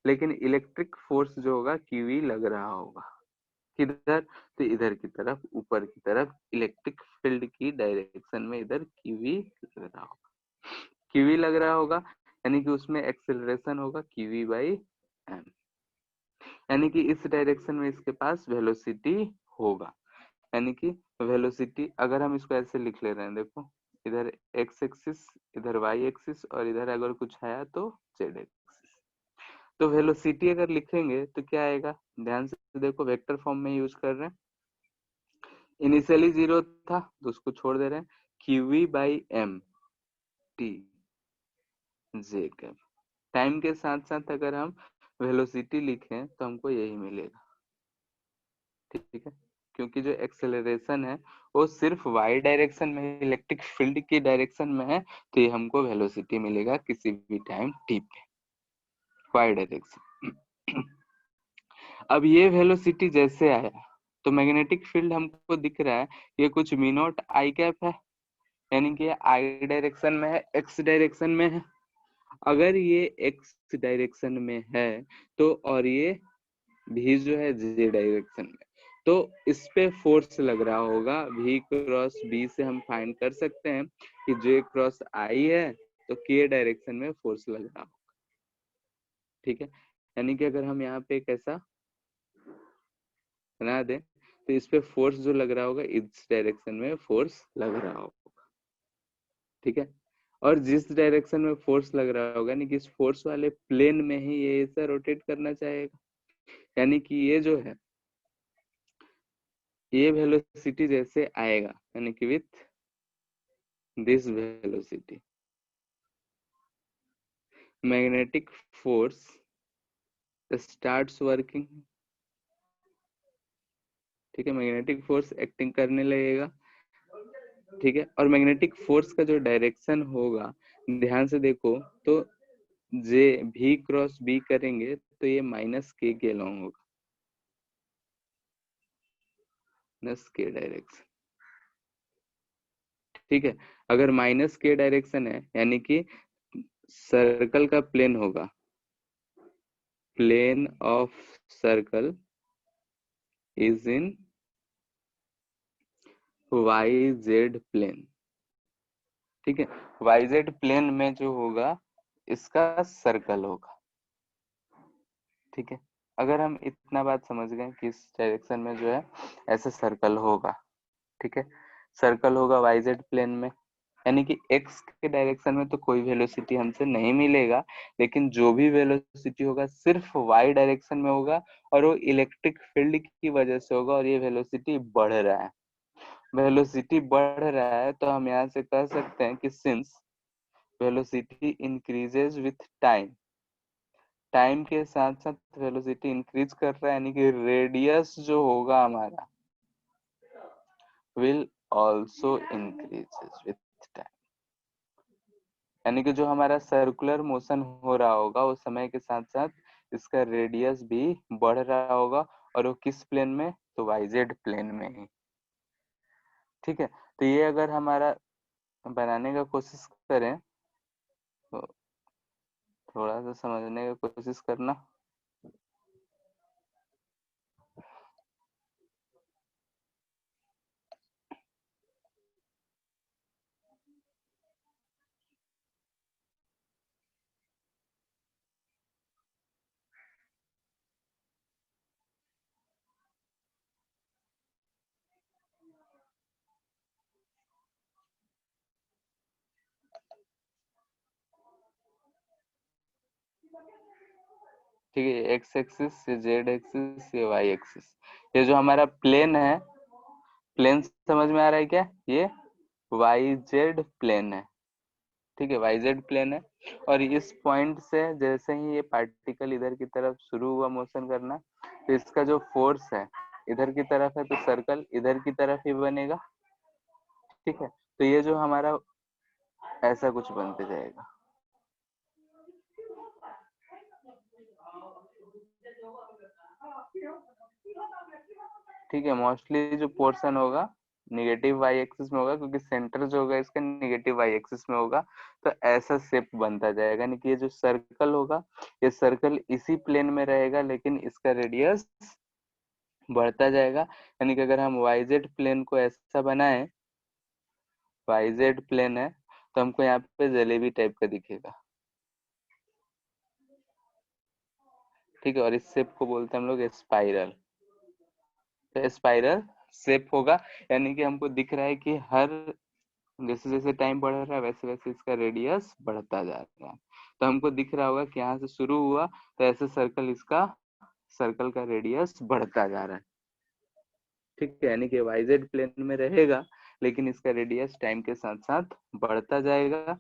लेकिन इलेक्ट्रिक फोर्स जो होगा qe लग रहा होगा। किधर? तो इधर की तरफ, ऊपर की तरफ, इलेक्ट्रिक फील्ड की डायरेक्शन में इधर qe लग रहा होगा। qe लग रहा होगा यानी कि उसमें एक्सेलरेशन होगा qe बाई m, यानी कि इस डायरेक्शन में इसके पास वेलोसिटी होगा। यानी कि वेलोसिटी अगर हम इसको ऐसे लिख ले रहे हैं, देखो इधर x एक्सिस, इधर y एक्सिस, और इधर अगर कुछ आया तो z एक्सिस। तो वेलोसिटी अगर लिखेंगे तो क्या आएगा, ध्यान से देखो, वेक्टर फॉर्म में यूज कर रहे हैं। इनिशियली 0 था तो उसको छोड़ दे रहे हैं, qv by m t j cap. Time के साथ साथ अगर हम वेलोसिटी लिखें तो हमको यही मिलेगा। ठीक है, क्योंकि जो एक्सेलरेशन है वो सिर्फ y डायरेक्शन में, इलेक्ट्रिक फील्ड की डायरेक्शन में है, तो ये हमको वेलोसिटी मिलेगा किसी भी टाइम t पे, y डायरेक्शन। अब ये वेलोसिटी जैसे आया तो मैग्नेटिक फील्ड हमको दिख रहा है ये कुछ v नॉट i कैप है, यानी कि i डायरेक्शन में है, x डायरेक्शन में है। अगर ये x डायरेक्शन में है तो और ये भी जो है जे डायरेक्शन में, तो इस पे फोर्स लग रहा होगा। v क्रॉस b से हम फाइंड कर सकते हैं कि j क्रॉस i है, तो k डायरेक्शन में फोर्स लग रहा होगा। ठीक है, यानी कि अगर हम यहाँ पे कैसा बना दें, तो इस पे फोर्स जो लग रहा होगा इस डायरेक्शन में फोर्स लग रहा होगा। ठीक है, और जिस डायरेक्शन में फोर्स लग रहा होगा यानी कि इस फोर्स वाले प्लेन में ही ये ऐसा रोटेट करना चाहेगा, यानी कि ये जो है ये वेलोसिटी जैसे आएगा, यानी कि with this velocity magnetic force starts working. ठीक है, मैग्नेटिक फोर्स एक्टिंग करने लगेगा। ठीक है, और मैग्नेटिक फोर्स का जो डायरेक्शन होगा, ध्यान से देखो तो जे भी क्रॉस बी करेंगे तो ये माइनस के लॉन्ग होगा, माइनस के डायरेक्शन। ठीक है, अगर माइनस के डायरेक्शन है यानी कि सर्कल का प्लेन होगा, plane of circle is in Y Z plane. ठीक है, वाई जेड प्लेन में जो होगा इसका सर्कल होगा। ठीक है, अगर हम इतना बात समझ गए कि इस डायरेक्शन में जो है ऐसे सर्कल होगा। ठीक है, सर्कल होगा वाई जेड प्लेन में, यानी कि एक्स के डायरेक्शन में तो कोई वेलोसिटी हमसे नहीं मिलेगा, लेकिन जो भी वेलोसिटी होगा सिर्फ वाई डायरेक्शन में होगा, और वो इलेक्ट्रिक फील्ड की वजह से होगा, और ये वेलोसिटी बढ़ रहा है। वेलोसिटी बढ़ रहा है तो हम यहाँ से कह सकते हैं कि since velocity increases with time, time के साथ साथ वेलोसिटी इंक्रीज कर रहा है, यानी कि रेडियस जो होगा हमारा will also increases with time, यानी कि जो हमारा सर्कुलर मोशन हो रहा होगा उस समय के साथ साथ इसका रेडियस भी बढ़ रहा होगा, और वो किस प्लेन में, तो वाईजेड प्लेन में ही। ठीक है, तो ये अगर हमारा बनाने का कोशिश करें तो थोड़ा सा समझने का कोशिश करना। ठीक है, एक्स एक्सिस, ये जेड एक्सिस, ये वाई एक्सिस, ये जो हमारा प्लेन है, प्लेन समझ में आ रहा है क्या, ये वाई जेड प्लेन है। ठीक है, वाई जेड प्लेन है, और इस पॉइंट से जैसे ही ये पार्टिकल इधर की तरफ शुरू हुआ मोशन करना, तो इसका जो फोर्स है इधर की तरफ है, तो सर्कल इधर की तरफ ही बनेगा। ठीक है, तो ये जो हमारा ऐसा कुछ बनते जाएगा। ठीक है, मोस्टली जो पोर्शन होगा निगेटिव वाई एक्सिस में होगा, क्योंकि सेंटर जो होगा इसका निगेटिव वाई एक्सिस में होगा, तो ऐसा शेप बनता जाएगा, यानी कि ये जो सर्कल होगा ये सर्कल इसी प्लेन में रहेगा, लेकिन इसका रेडियस बढ़ता जाएगा। यानी कि अगर हम वाईजेड प्लेन को ऐसा बनाएं, वाईजेड प्लेन है तो हमको यहाँ पे जलेबी टाइप का दिखेगा। ठीक है, और इस शेप को बोलते हैं हम लोग स्पाइरल। तो स्पाइरल शेप होगा, यानी कि हमको दिख रहा है कि हर जैसे जैसे टाइम बढ़ रहा है वैसे वैसे इसका रेडियस बढ़ता जा रहा है। तो हमको दिख रहा होगा कि यहाँ से शुरू हुआ तो ऐसे सर्कल, इसका सर्कल का रेडियस बढ़ता जा रहा है। ठीक है, यानी कि वाईजेड प्लेन में रहेगा, लेकिन इसका रेडियस टाइम के साथ साथ बढ़ता जाएगा।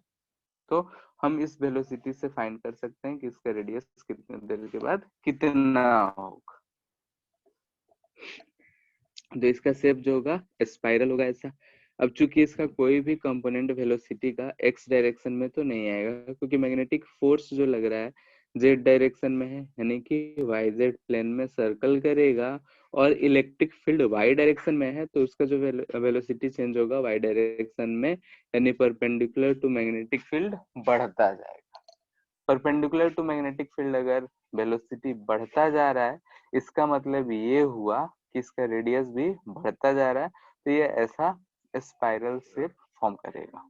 तो हम इस वेलोसिटी से फाइंड कर सकते हैं कि इसका रेडियस कितने देर के बाद कितना होगा। तो इसका शेप जो होगा स्पाइरल होगा ऐसा। अब चूंकि इसका कोई भी कंपोनेंट वेलोसिटी का एक्स डायरेक्शन में तो नहीं आएगा, क्योंकि मैग्नेटिक फोर्स जो लग रहा है जेड डायरेक्शन में है, यानी कि वाई जेड प्लेन में सर्कल करेगा, और इलेक्ट्रिक फील्ड वाई डायरेक्शन में है, तो उसका जो वेलोसिटी चेंज होगा वाई डायरेक्शन में, यानी परपेंडिकुलर टू मैग्नेटिक फील्ड बढ़ता जाएगा। परपेंडिकुलर टू मैग्नेटिक फील्ड अगर वेलोसिटी बढ़ता जा रहा है, इसका मतलब ये हुआ कि इसका रेडियस भी बढ़ता जा रहा है, तो ये ऐसा स्पाइरल शेप फॉर्म करेगा।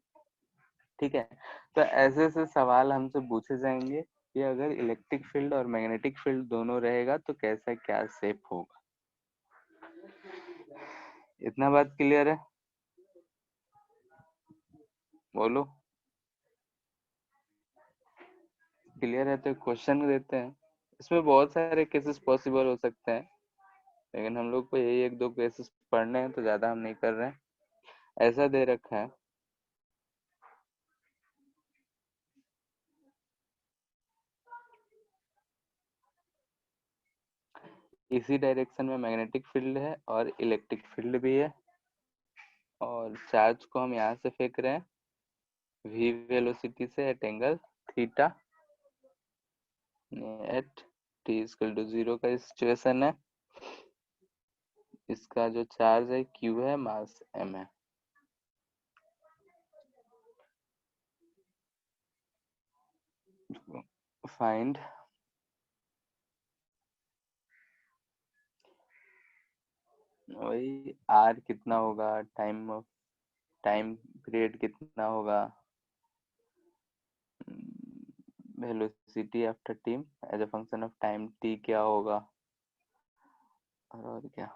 ठीक है, तो ऐसे ऐसे सवाल हमसे पूछे जाएंगे कि अगर इलेक्ट्रिक फील्ड और मैग्नेटिक फील्ड दोनों रहेगा तो कैसा क्या शेप होगा। इतना बात क्लियर है? बोलो, क्लियर है तो क्वेश्चन देते हैं। इसमें बहुत सारे केसेस पॉसिबल हो सकते हैं, लेकिन हम लोग को यही एक दो केसेस पढ़ने हैं, तो ज्यादा हम नहीं कर रहे हैं। ऐसा दे रखा है, इसी डायरेक्शन में मैग्नेटिक फील्ड है और इलेक्ट्रिक फील्ड भी है, और चार्ज को हम यहाँ से फेंक रहे हैं v वेलोसिटी से at angle theta at t equal to 0 का सिचुएशन है। इसका जो चार्ज है q है, मास m है। फाइंड वही r कितना होगा, टाइम पीरियड कितना होगा, velocity after T as a function of time t क्या होगा, और क्या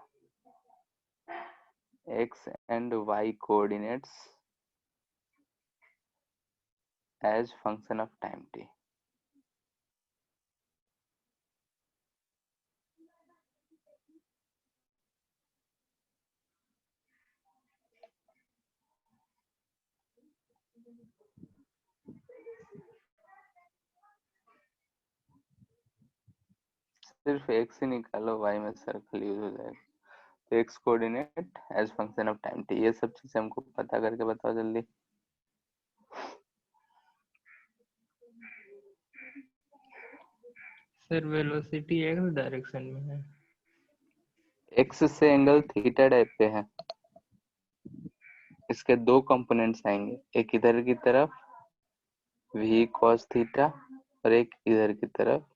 x एंड y coordinates as function of time t। सिर्फ x ही निकालो, y में सर्कल यूज हो जाएगा। तो x coordinate as function of time t, ये सब चीजें हमको पता करके बताओ जल्दी। सर वेलोसिटी एक्स डायरेक्शन में है, x से एंगल थीटा टाइप पे है, इसके दो कंपोनेंट्स आएंगे, एक इधर की तरफ v cos थीटा और एक इधर की तरफ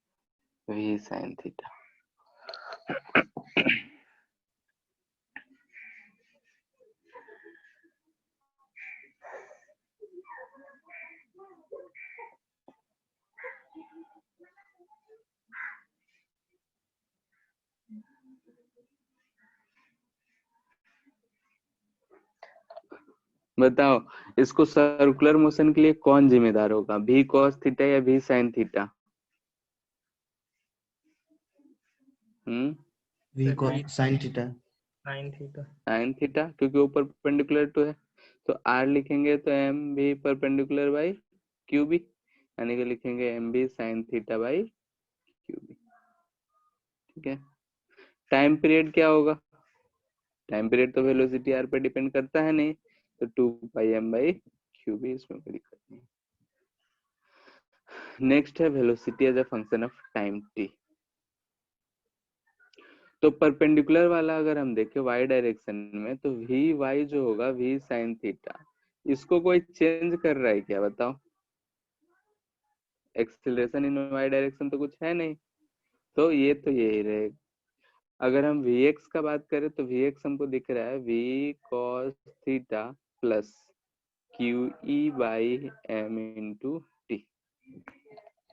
v sin थीटा। बताओ, इसको सर्कुलर मोशन के लिए कौन जिम्मेदार होगा, v cos थीटा या v sin theta? v sir cos V sin theta। Sine theta. sin theta, क्योंकि वो परपेंडिकुलर टू है, तो r लिखेंगे तो m भी परपेंडिकुलर बाई q भी, यानी कि लिखेंगे m भी sin थीटा बाई q भी। ठीक है, टाइम पीरियड क्या होगा, टाइम पीरियड तो वेलोसिटी r पे डिपेंड करता है नहीं, तो 2 पाई m बाई q भी, इसमें कोई दिक्कत नहीं। नेक्स्ट है velocity as a function of time t। तो परपेंडिकुलर वाला अगर हम देखें y डायरेक्शन में, तो v y जो होगा v sin थीटा, इसको कोई चेंज कर रहा है क्या, बताओ? एक्सीलरेशन इन y डायरेक्शन तो कुछ है नहीं, तो ये तो यही रहेगा। अगर हम vx का बात करें तो vx हमको दिख रहा है v cos theta plus qe by m into T,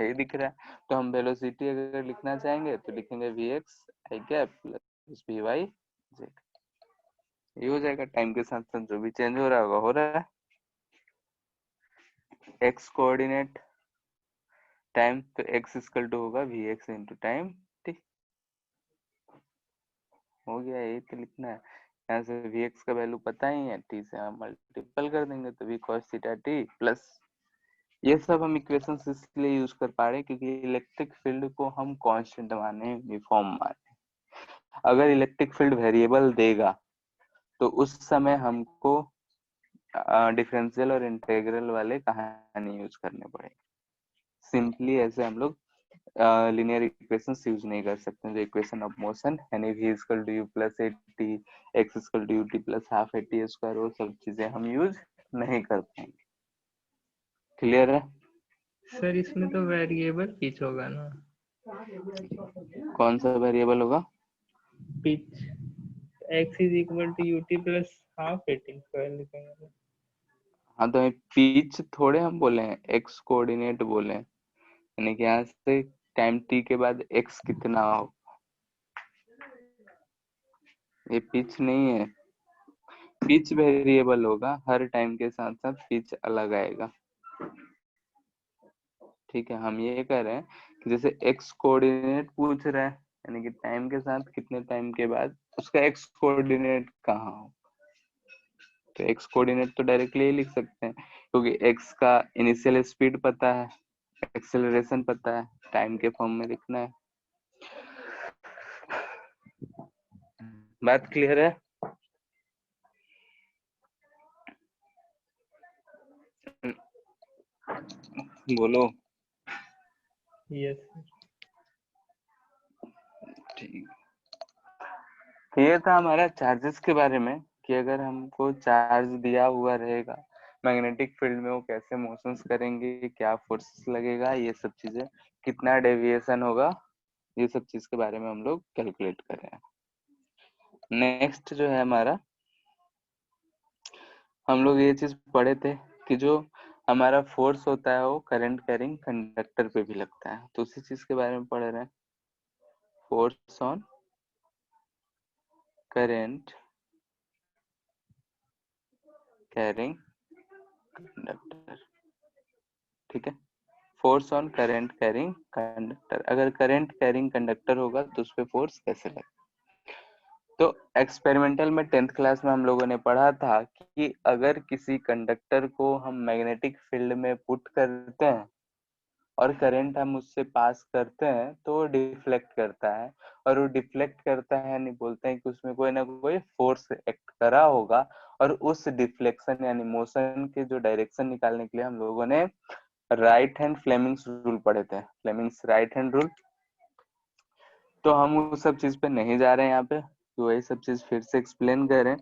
यही दिख रहा है। तो हम वेलोसिटी अगर लिखना चाहेंगे तो लिखेंगे vx i cap plus vy z, ये हो जाएगा। टाइम के साथ साथ जो भी चेंज हो रहा होगा हो रहा है। x कोऑर्डिनेट टाइम, तो x इक्वल टू होगा vx इंटू टाइम t, हो गया, यही तो लिखना है। यहाँ से vx का वैल्यू पता ही है, t से हम मल्टीपल कर देंगे तो v cos theta t plus, ये सब हम इक्वेशंस इसलिए यूज कर पा रहे हैं क्योंकि इलेक्ट्रिक फील्ड को हम कांस्टेंट माने, यूनिफॉर्म माने। अगर इलेक्ट्रिक फील्ड वेरिएबल देगा तो उस समय हमको डिफरेंशियल और इंटीग्रल वाले कहानी यूज करने पड़ेंगे। सिंपली ऐसे हम लोग लिनियर इक्वेशंस यूज नहीं कर सकते, जो इक्वेशन ऑफ मोशन यानी v equal to u plus 8t, x equal to ut plus half 8t square, वो सब चीजें हम यूज नहीं कर पाएंगे। क्लियर है? सर इसमें तो वेरिएबल पिच होगा ना, कौन सा वेरिएबल होगा? Pitch x is equal to UT plus half 18 square लिखेंगे। हाँ तो पिच थोड़े हम बोले हैं, एक्स कोऑर्डिनेट बोले हैं, यानी कि यहाँ से टाइम टी के बाद एक्स कितना हो, ये पिच नहीं है। पिच वेरिएबल होगा, हर टाइम के साथ साथ पिच अलग आएगा। ठीक है, हम ये कह रहे हैं कि जैसे एक्स कोऑर्डिनेट पूछ रहा है, यानी कि टाइम के साथ कितने टाइम के बाद उसका एक्स कोऑर्डिनेट कहाँ हो, तो एक्स कोऑर्डिनेट तो डायरेक्टली ही लिख सकते हैं, क्योंकि एक्स का इनिशियल स्पीड पता है, एक्सेलरेशन पता है, टाइम के फॉर्म में लिखना है। बात क्लियर है? बोलो। Yes sir. ठीक, ये था हमारा चार्जेस के बारे में, कि अगर हमको चार्ज दिया हुआ रहेगा मैग्नेटिक फील्ड में, वो कैसे मोशंस करेंगे, क्या फोर्स लगेगा, ये सब चीजें, कितना डेविएशन होगा, ये सब चीज के बारे में हम लोग कैलकुलेट कर रहे हैं। नेक्स्ट जो है हमारा, हम लोग ये चीज पढ़े थे कि जो हमारा फोर्स होता है वो करंट कैरिंग कंडक्टर पे भी लगता है, तो उसी चीज के बारे में पढ़ रहे हैं। Force on current carrying conductor, ठीक है। Force on current carrying conductor, अगर करंट कैरिंग कंडक्टर होगा तो उस पर फोर्स कैसे लगेगा। तो एक्सपेरिमेंटल में 10th क्लास में हम लोगों ने पढ़ा था कि अगर किसी कंडक्टर को हम मैग्नेटिक फील्ड में पुट करते हैं और करंट हम उससे पास करते हैं तो वो डिफ्लेक्ट करता है, और वो डिफ्लेक्ट करता है यानी बोलते हैं कि उसमें कोई ना कोई फोर्स एक्ट करा होगा, और उस डिफ्लेक्शन यानी मोशन के जो डायरेक्शन निकालने के लिए हम लोगों ने राइट हैंड फ्लेमिंग्स रूल पढ़े थे, फ्लेमिंग्स राइट हैंड रूल। तो हम उस सब चीज पे नहीं जा रहे हैं यहाँ पे, तो वही सब चीज फिर से एक्सप्लेन करें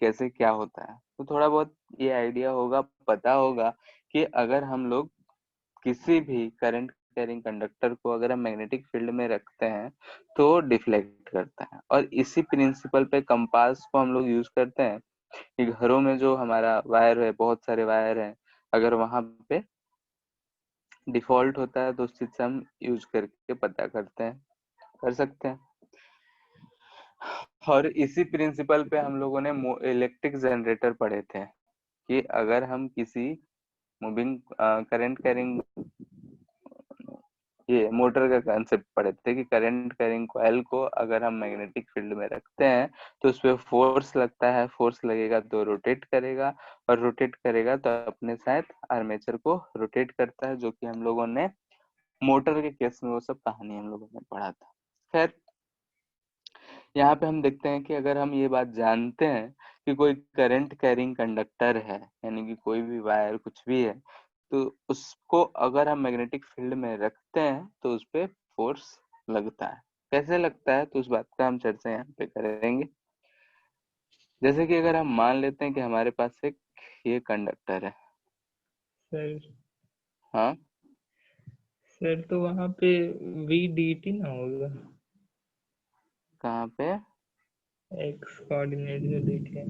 कैसे क्या होता है, तो थोड़ा बहुत ये आइडिया होगा, पता होगा कि अगर हम लोग किसी भी करंट कैरिंग कंडक्टर को अगर हम मैग्नेटिक फील्ड में रखते हैं तो डिफ्लेक्ट करता है। और इसी प्रिंसिपल पे कंपास को हम लोग यूज करते हैं कि घरों में जो हमारा वायर है, बहुत सारे वायर हैं, अगर वहां पे डिफॉल्ट होता है तो उस चीज से हम यूज करके पता करते हैं, कर सकते हैं। और इसी प्रिंसिपल पे हम लोगों ने इलेक्ट्रिक जनरेटर पढ़े थे कि अगर हम किसी मूविंग करंट कैरिंग, ये मोटर का कंसेप्ट पढ़े थे कि करंट कैरिंग कॉइल को अगर हम मैग्नेटिक फील्ड में रखते हैं तो उस पर फोर्स लगता है, फोर्स लगेगा तो रोटेट करेगा, और रोटेट करेगा तो अपने साथ आर्मेचर को रोटेट करता है, जो कि हम लोगों ने मोटर के केस में वो सब कहानी हम लोगों ने पढ़ा था। खैर, यहाँ पे हम देखते हैं कि अगर हम ये बात जानते हैं कि कोई करंट कैरिंग कंडक्टर है, यानी कि कोई भी वायर कुछ भी है, तो उसको अगर हम मैग्नेटिक फील्ड में रखते हैं तो उस पे फोर्स लगता है। कैसे लगता है तो उस बात का हम चर्चा यहाँ पे करेंगे। जैसे कि अगर हम मान लेते हैं कि हमारे पास एक ये कंडक्टर है, सर हाँ, सर तो वहाँ पे वी डी टी ना होगा, कहाँ पे एक्स कोऑर्डिनेट जो देखे।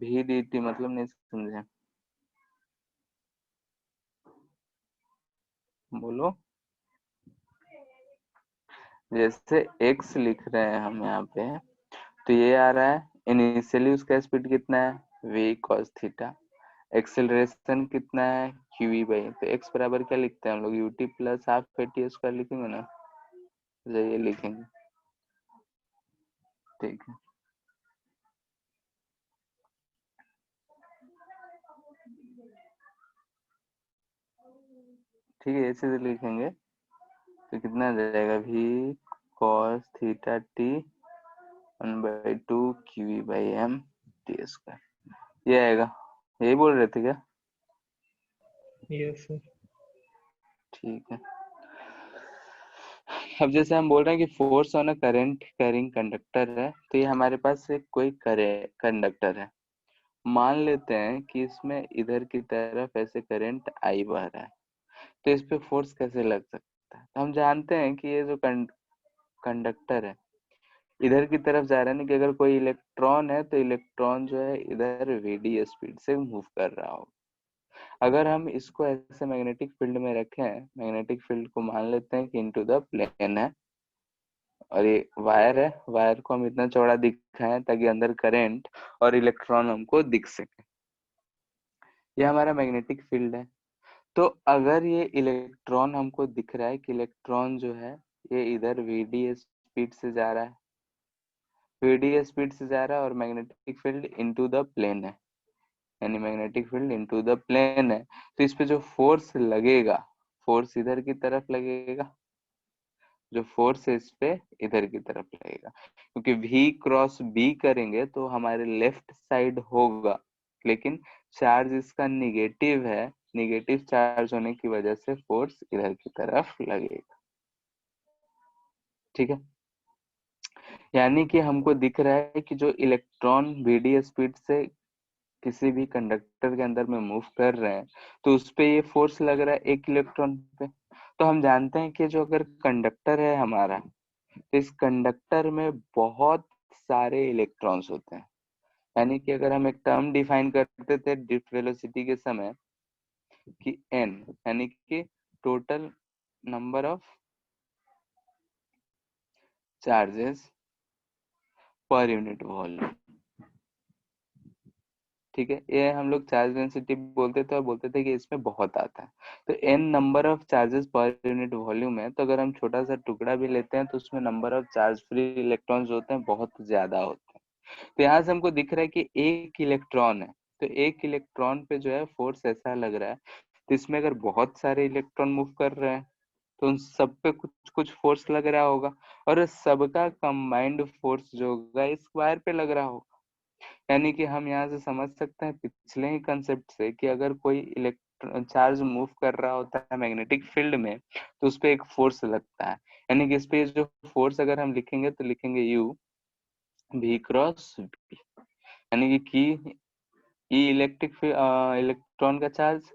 भी डी टी मतलब नहीं समझे, बोलो। जैसे एक्स लिख रहे हैं हम यहाँ पे, तो ये आ रहा है, इनिशियली उसका स्पीड कितना है v cos थीटा, एक्सेलरेशन कितना है qv बाई, तो x बराबर क्या लिखते हैं हम लोग, ut plus half T square लिखेंगे ना, तो ये लिखेंगे, ठीक है। ठीक है, ऐसे से लिखेंगे तो कितना आ जाएगा, v cos theta t 1/2 qv by m T square, ये आएगा। यही बोल रहे थे क्या? Yes sir. ठीक है। अब जैसे हम बोल रहे हैं कि force on a current carrying conductor है, तो ये हमारे पास एक कोई कंडक्टर है। मान लेते हैं कि इसमें इधर की तरफ ऐसे करंट आई बह रहा है, तो इस पे फोर्स कैसे लग सकता है? तो हम जानते हैं कि ये जो कंडक्टर है इधर की तरफ जा रहा है ना, कि अगर कोई इलेक्ट्रॉन है तो इलेक्ट्रॉन जो है इधर वीडी स्पीड से मूव कर रहा हो। अगर हम इसको ऐसे मैग्नेटिक फील्ड में रखें, मैग्नेटिक फील्ड को मान लेते हैं कि इनटू द प्लेन है, और ये वायर है, वायर को हम इतना चौड़ा दिखाएं ताकि अंदर करंट और इलेक्ट्रॉन हमको दिख सके। ये हमारा मैग्नेटिक फील्ड है। तो अगर ये इलेक्ट्रॉन हमको दिख रहा है कि इलेक्ट्रॉन जो है ये इधर वीडी स्पीड से जा रहा है, वीडी स्पीड से जा रहा है, और magnetic field into the plane है, यानी magnetic field into the plane है, तो इस पे जो फोर्स लगेगा, फोर्स इधर की तरफ लगेगा, जो फोर्स है इस पे इधर की तरफ लगेगा, क्योंकि V क्रॉस B करेंगे तो हमारे लेफ्ट साइड होगा, लेकिन चार्ज इसका निगेटिव है, निगेटिव चार्ज होने की वजह से फोर्स इधर की तरफ लगेगा। ठीक है, यानी कि हमको दिख रहा है कि जो इलेक्ट्रॉन VD स्पीड से किसी भी कंडक्टर के अंदर में मूव कर रहे हैं, तो उस पे ये फोर्स लग रहा है एक इलेक्ट्रॉन पे। तो हम जानते हैं कि जो अगर कंडक्टर है हमारा, तो इस कंडक्टर में बहुत सारे इलेक्ट्रॉन्स होते हैं। यानी कि अगर हम एक टर्म डिफाइन करते थे ड्रिफ्ट वेलोसिटी के समय कि n, यानी कि टोटल नंबर ऑफ चार्जेस पर यूनिट वॉल्यूम। ठीक है, ये हम लोग चार्ज डेंसिटी बोलते थे और बोलते थे कि इसमें बहुत आता है। तो n नंबर ऑफ चार्जेस पर यूनिट वॉल्यूम है, तो अगर हम छोटा सा टुकड़ा भी लेते हैं तो उसमें number of charge free electrons होते हैं बहुत ज्यादा होते हैं। तो यहाँ से हमको दिख रहा है कि एक इलेक्ट्रॉन है, तो एक इलेक्ट्रॉन पे जो है फोर्स ऐसा लग रहा है, तो इसमें अगर बहुत सारे इलेक्ट्रॉन मूव कर रहे हैं तो उन सब पे कुछ कुछ फोर्स लग रहा होगा, और सबका कंबाइंड फोर्स जो होगा इस वायर पे लग रहा होगा। यानी कि हम यहाँ से समझ सकते हैं पिछले ही कंसेप्ट से कि अगर कोई इलेक्ट्रॉन चार्ज मूव कर रहा होता है मैग्नेटिक फील्ड में, तो उस पे एक फोर्स लगता है। यानी कि इस पे जो फोर्स अगर हम लिखेंगे तो लिखेंगे U V क्रॉस B, यानी कि ई इलेक्ट्रॉन का चार्ज,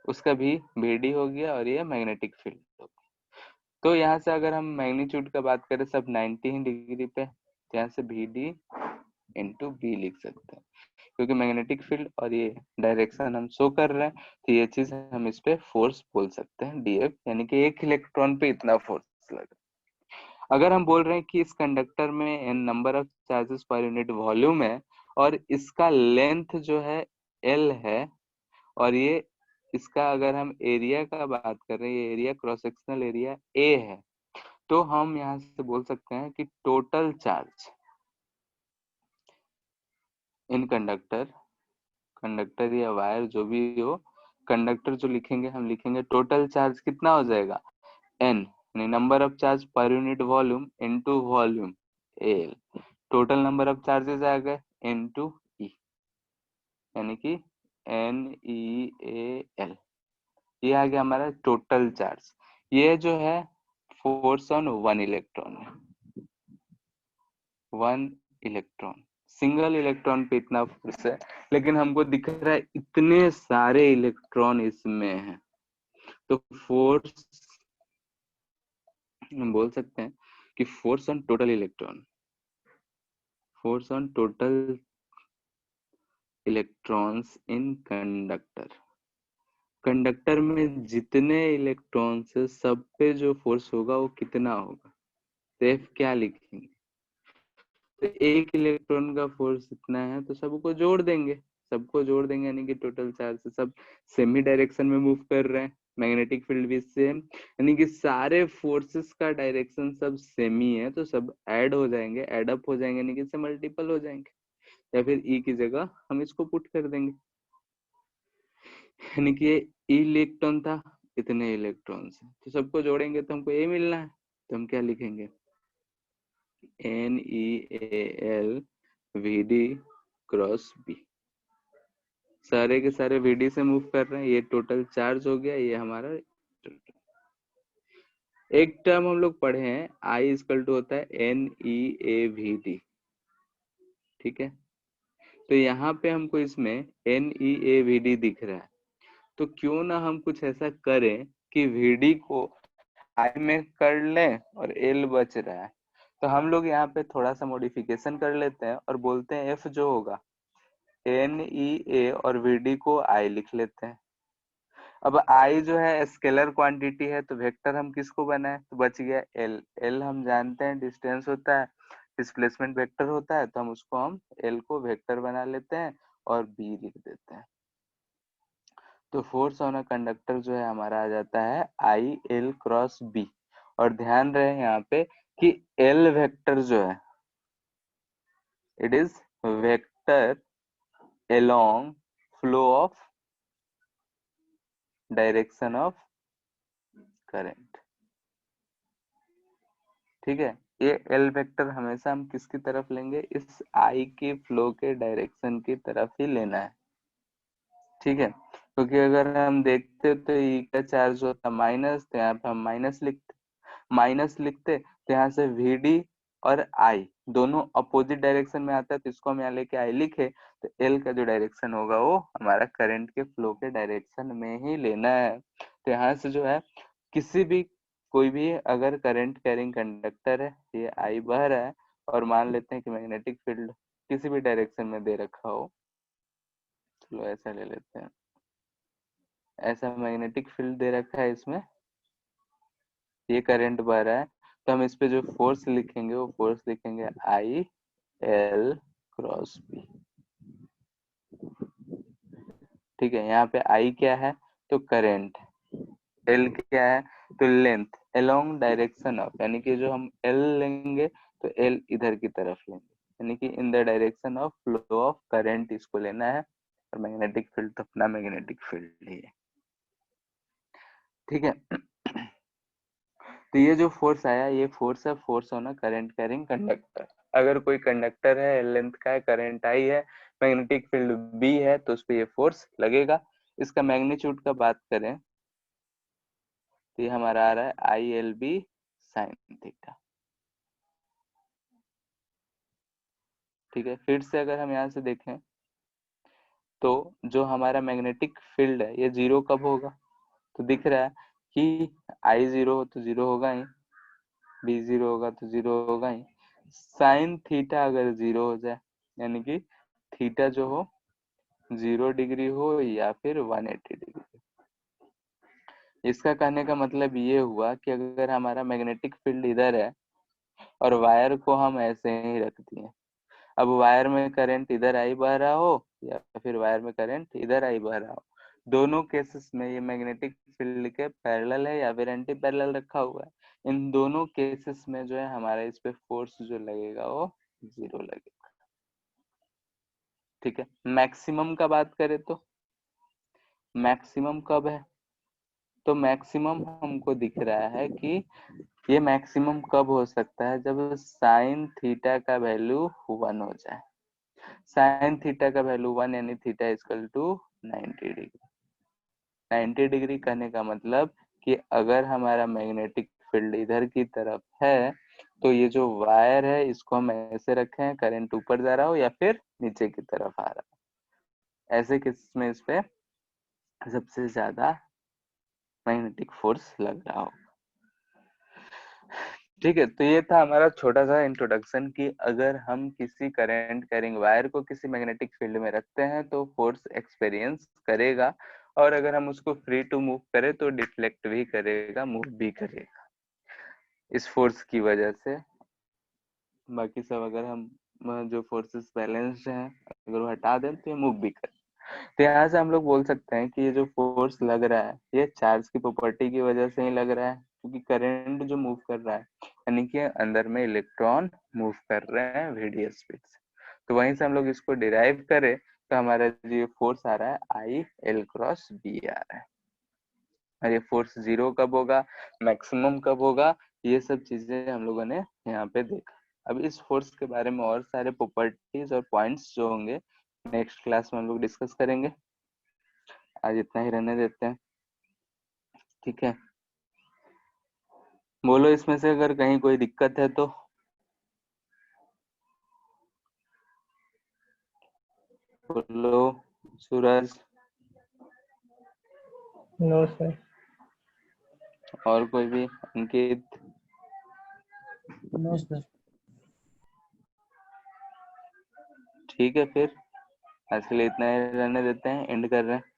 उसका भी BD हो गया, और ये मैग्नेटिक फील्ड हो गया। तो यहाँ से अगर हम मैग्नीट्यूड का बात करें सब 90 डिग्री पे, तो यहाँ से VD इंटू B लिख सकते हैं, क्योंकि मैग्नेटिक फील्ड और ये डायरेक्शन हम शो कर रहे हैं, तो ये चीज हम इस पे फोर्स बोल सकते हैं DF, यानी कि एक इलेक्ट्रॉन पे इतना फोर्स लगा। अगर हम बोल रहे हैं कि इस कंडक्टर में n नंबर ऑफ चार्जेस पर यूनिट वॉल्यूम है, और इसका लेंथ जो है L है, और ये इसका अगर हम एरिया का बात कर रहे हैं, ये area cross sectional area A है, तो हम यहाँ से बोल सकते हैं कि टोटल चार्ज इन कंडक्टर या वायर जो भी हो, कंडक्टर जो लिखेंगे हम लिखेंगे टोटल चार्ज कितना हो जाएगा n, यानी number of charge per unit volume into volume L, total number of charges आ गए इनटू E, यानी कि NEAL, ये आ गया हमारा टोटल चार्ज। ये जो है फोर्स ऑन वन इलेक्ट्रॉन है, वन इलेक्ट्रॉन, सिंगल इलेक्ट्रॉन पे इतना फोर्स है, लेकिन हमको दिख रहा है इतने सारे इलेक्ट्रॉन इसमें हैं, तो फोर्स हम बोल सकते हैं कि force on total electron, force on total electrons in conductor, conductor में जितने इलेक्ट्रॉन्स है सब पे जो फोर्स होगा वो कितना होगा, तो F क्या लिखेंगे, तो एक इलेक्ट्रॉन का फोर्स इतना है, तो सबको जोड़ देंगे, सबको जोड़ देंगे, यानी कि टोटल चार्ज से सब सेम ही डायरेक्शन में मूव कर रहे हैं, मैग्नेटिक फील्ड भी सेम, यानी कि सारे फोर्सेस का डायरेक्शन सब सेम ही है, तो सब ऐड हो जाएंगे, ऐड अप हो जाएंगे, यानी कि इससे मल्टीपल हो जाएंगे, या फिर E की जगह हम इसको पुट कर देंगे, यानी कि ये इलेक्ट्रॉन था, इतने इलेक्ट्रॉन्स हैं, तो सबको जोड़ेंगे तो हमको ये मिलना है, तो हम क्या लिखेंगे NEAL VD क्रॉस B, सारे के सारे VD से मूव कर रहे हैं, ये टोटल चार्ज हो गया, ये हमारा एक टर्म हम लोग पढ़े हैं, आई इक्वल टू होता है NEAVD, ठीक है। तो यहाँ पे हमको इसमें NEAVD दिख रहा है, तो क्यों ना हम कुछ ऐसा करें कि VD को आई में कर लें और L बच रहा है, तो हम लोग यहाँ पे थोड़ा सा मॉडिफिकेशन कर लेते हैं और बोलते हैं F जो होगा NEA और VD को I लिख लेते हैं। अब I जो है स्केलर क्वांटिटी है, तो वेक्टर हम किसको बनाए, तो बच गया L। L हम जानते हैं डिस्टेंस होता है, डिस्प्लेसमेंट वेक्टर होता है, तो हम उसको हम L को वेक्टर बना लेते हैं और B लिख देते हैं। तो फोर्स ऑन अ कंडक्टर जो है हमारा आ जाता है IL क्रॉस B। और ध्यान रहे यहाँ पे कि L वेक्टर जो है it is vector along flow of direction of current, ठीक है। ये L वेक्टर हमेशा हम किसकी तरफ लेंगे, इस I के फ्लो के डायरेक्शन की तरफ ही लेना है, ठीक है। क्योंकि अगर हम देखते तो E का चार्ज होता माइनस, तो यहाँ पे हम माइनस लिखते तो यहाँ से VD और I दोनों अपोजिट डायरेक्शन में आता है, तो इसको हम यहाँ लेके I लिखे, तो L का जो डायरेक्शन होगा वो हमारा करंट के फ्लो के डायरेक्शन में ही लेना है। तो यहाँ से जो है किसी भी कोई भी अगर करंट कैरिंग कंडक्टर है, ये I बह रहा है और मान लेते हैं कि मैग्नेटिक फील्ड किसी भी डायरेक्शन में दे रखा हो, चलो ऐसा ले लेते हैं, ऐसा मैग्नेटिक फील्ड दे रखा है, इसमें ये करंट बह रहा है, तो हम इस पे जो फोर्स लिखेंगे वो फोर्स लिखेंगे IL क्रॉस B, ठीक है। यहाँ पे I क्या है, तो करंट, L क्या है, तो लेंथ अलोंग डायरेक्शन ऑफ, यानी कि जो हम L लेंगे तो L इधर की तरफ लेंगे, यानी कि in the direction of flow of current इसको लेना है। और मैग्नेटिक फील्ड तो अपना मैग्नेटिक फील्ड ही है, ठीक है। तो ये जो फोर्स आया, ये फोर्स है, force on a current carrying conductor. अगर कोई कंडक्टर है, लेंथ का है, करंट आई है, मैग्नेटिक फील्ड बी है, तो उस पर ये फोर्स लगेगा। इसका मैग्नीट्यूड का बात करें तो ये हमारा आ रहा है ILB साइन थीटा, ठीक है। फिर से अगर हम यहाँ से देखें तो जो हमारा मैग्नेटिक फील्ड है ये जीरो कब होगा, तो दिख रहा है कि I जीरो हो तो जीरो होगा ही, B जीरो होगा तो जीरो होगा ही। साइन थीटा अगर जीरो हो जाए, यानी कि थीटा जो हो 0 डिग्री हो या फिर 180 डिग्री, इसका कहने का मतलब ये हुआ कि अगर हमारा मैग्नेटिक फील्ड इधर है और वायर को हम ऐसे ही रख दिए, अब वायर में करंट इधर आई बह रहा हो या फिर वायर में करंट इधर आई बह रहा हो, दोनों केसेस में ये मैग्नेटिक फील्ड के पैरेलल है या फिर एंटी पैरेलल रखा हुआ है, इन दोनों केसेस में जो है हमारा इस पे फोर्स जो लगेगा वो जीरो लगेगा, ठीक है। मैक्सिमम का बात करें तो मैक्सिमम कब है, तो मैक्सिमम हमको दिख रहा है कि ये मैक्सिमम कब हो सकता है, जब साइन थीटा का वैल्यू 1 हो जाए। साइन थीटा का वैल्यू 1 यानी theta equal to 90 degree. 90 degree कहने का मतलब कि अगर हमारा मैग्नेटिक फील्ड इधर की तरफ है तो ये जो वायर है इसको हम ऐसे रखें, करंट ऊपर जा रहा हो या फिर नीचे की तरफ आ रहा हो, ऐसे केस में इस पे सबसे ज्यादा मैग्नेटिक फोर्स लग रहा हो, ठीक है। तो ये था हमारा छोटा सा इंट्रोडक्शन कि अगर हम किसी करंट कैरिंग वायर को किसी मैग्नेटिक फील्ड में रखते हैं तो फोर्स एक्सपीरियंस करेगा, और अगर हम उसको फ्री टू मूव करें तो डिफ्लेक्ट भी करेगा, मूव भी करेगा इस फोर्स की वजह से। बाकी सब अगर हम जो फोर्सेस बैलेंस्ड हैं अगर वो हटा दें तो ये मूव भी करे। तो यहाँ से हम लोग बोल सकते हैं कि ये जो फोर्स लग रहा है ये चार्ज की प्रॉपर्टी की वजह से ही लग रहा है, क्योंकि करंट जो मूव कर रहा है यानी कि अंदर में इलेक्ट्रॉन मूव कर रहे हैं रेडियल स्पीड से, तो वहीं से हम लोग इसको डिराइव करें तो हमारा जो फोर्स आ रहा है IL क्रॉस B आ रहा है। और ये फोर्स जीरो कब होगा, मैक्सिमम कब होगा, ये सब चीजें हम लोगों ने यहाँ पे देखा। अब इस फोर्स के बारे में और सारे प्रॉपर्टीज और पॉइंट्स जो होंगे नेक्स्ट क्लास में हम लोग डिस्कस करेंगे। आज इतना ही रहने देते हैं, ठीक है। बोलो इसमें से अगर कहीं कोई दिक्कत है तो। बोलो सूरज नो सर। और कोई भी, अंकित। No sir. ठीक है फिर, ऐसे लिए इतना ही रहने देते हैं, एंड कर रहे हैं।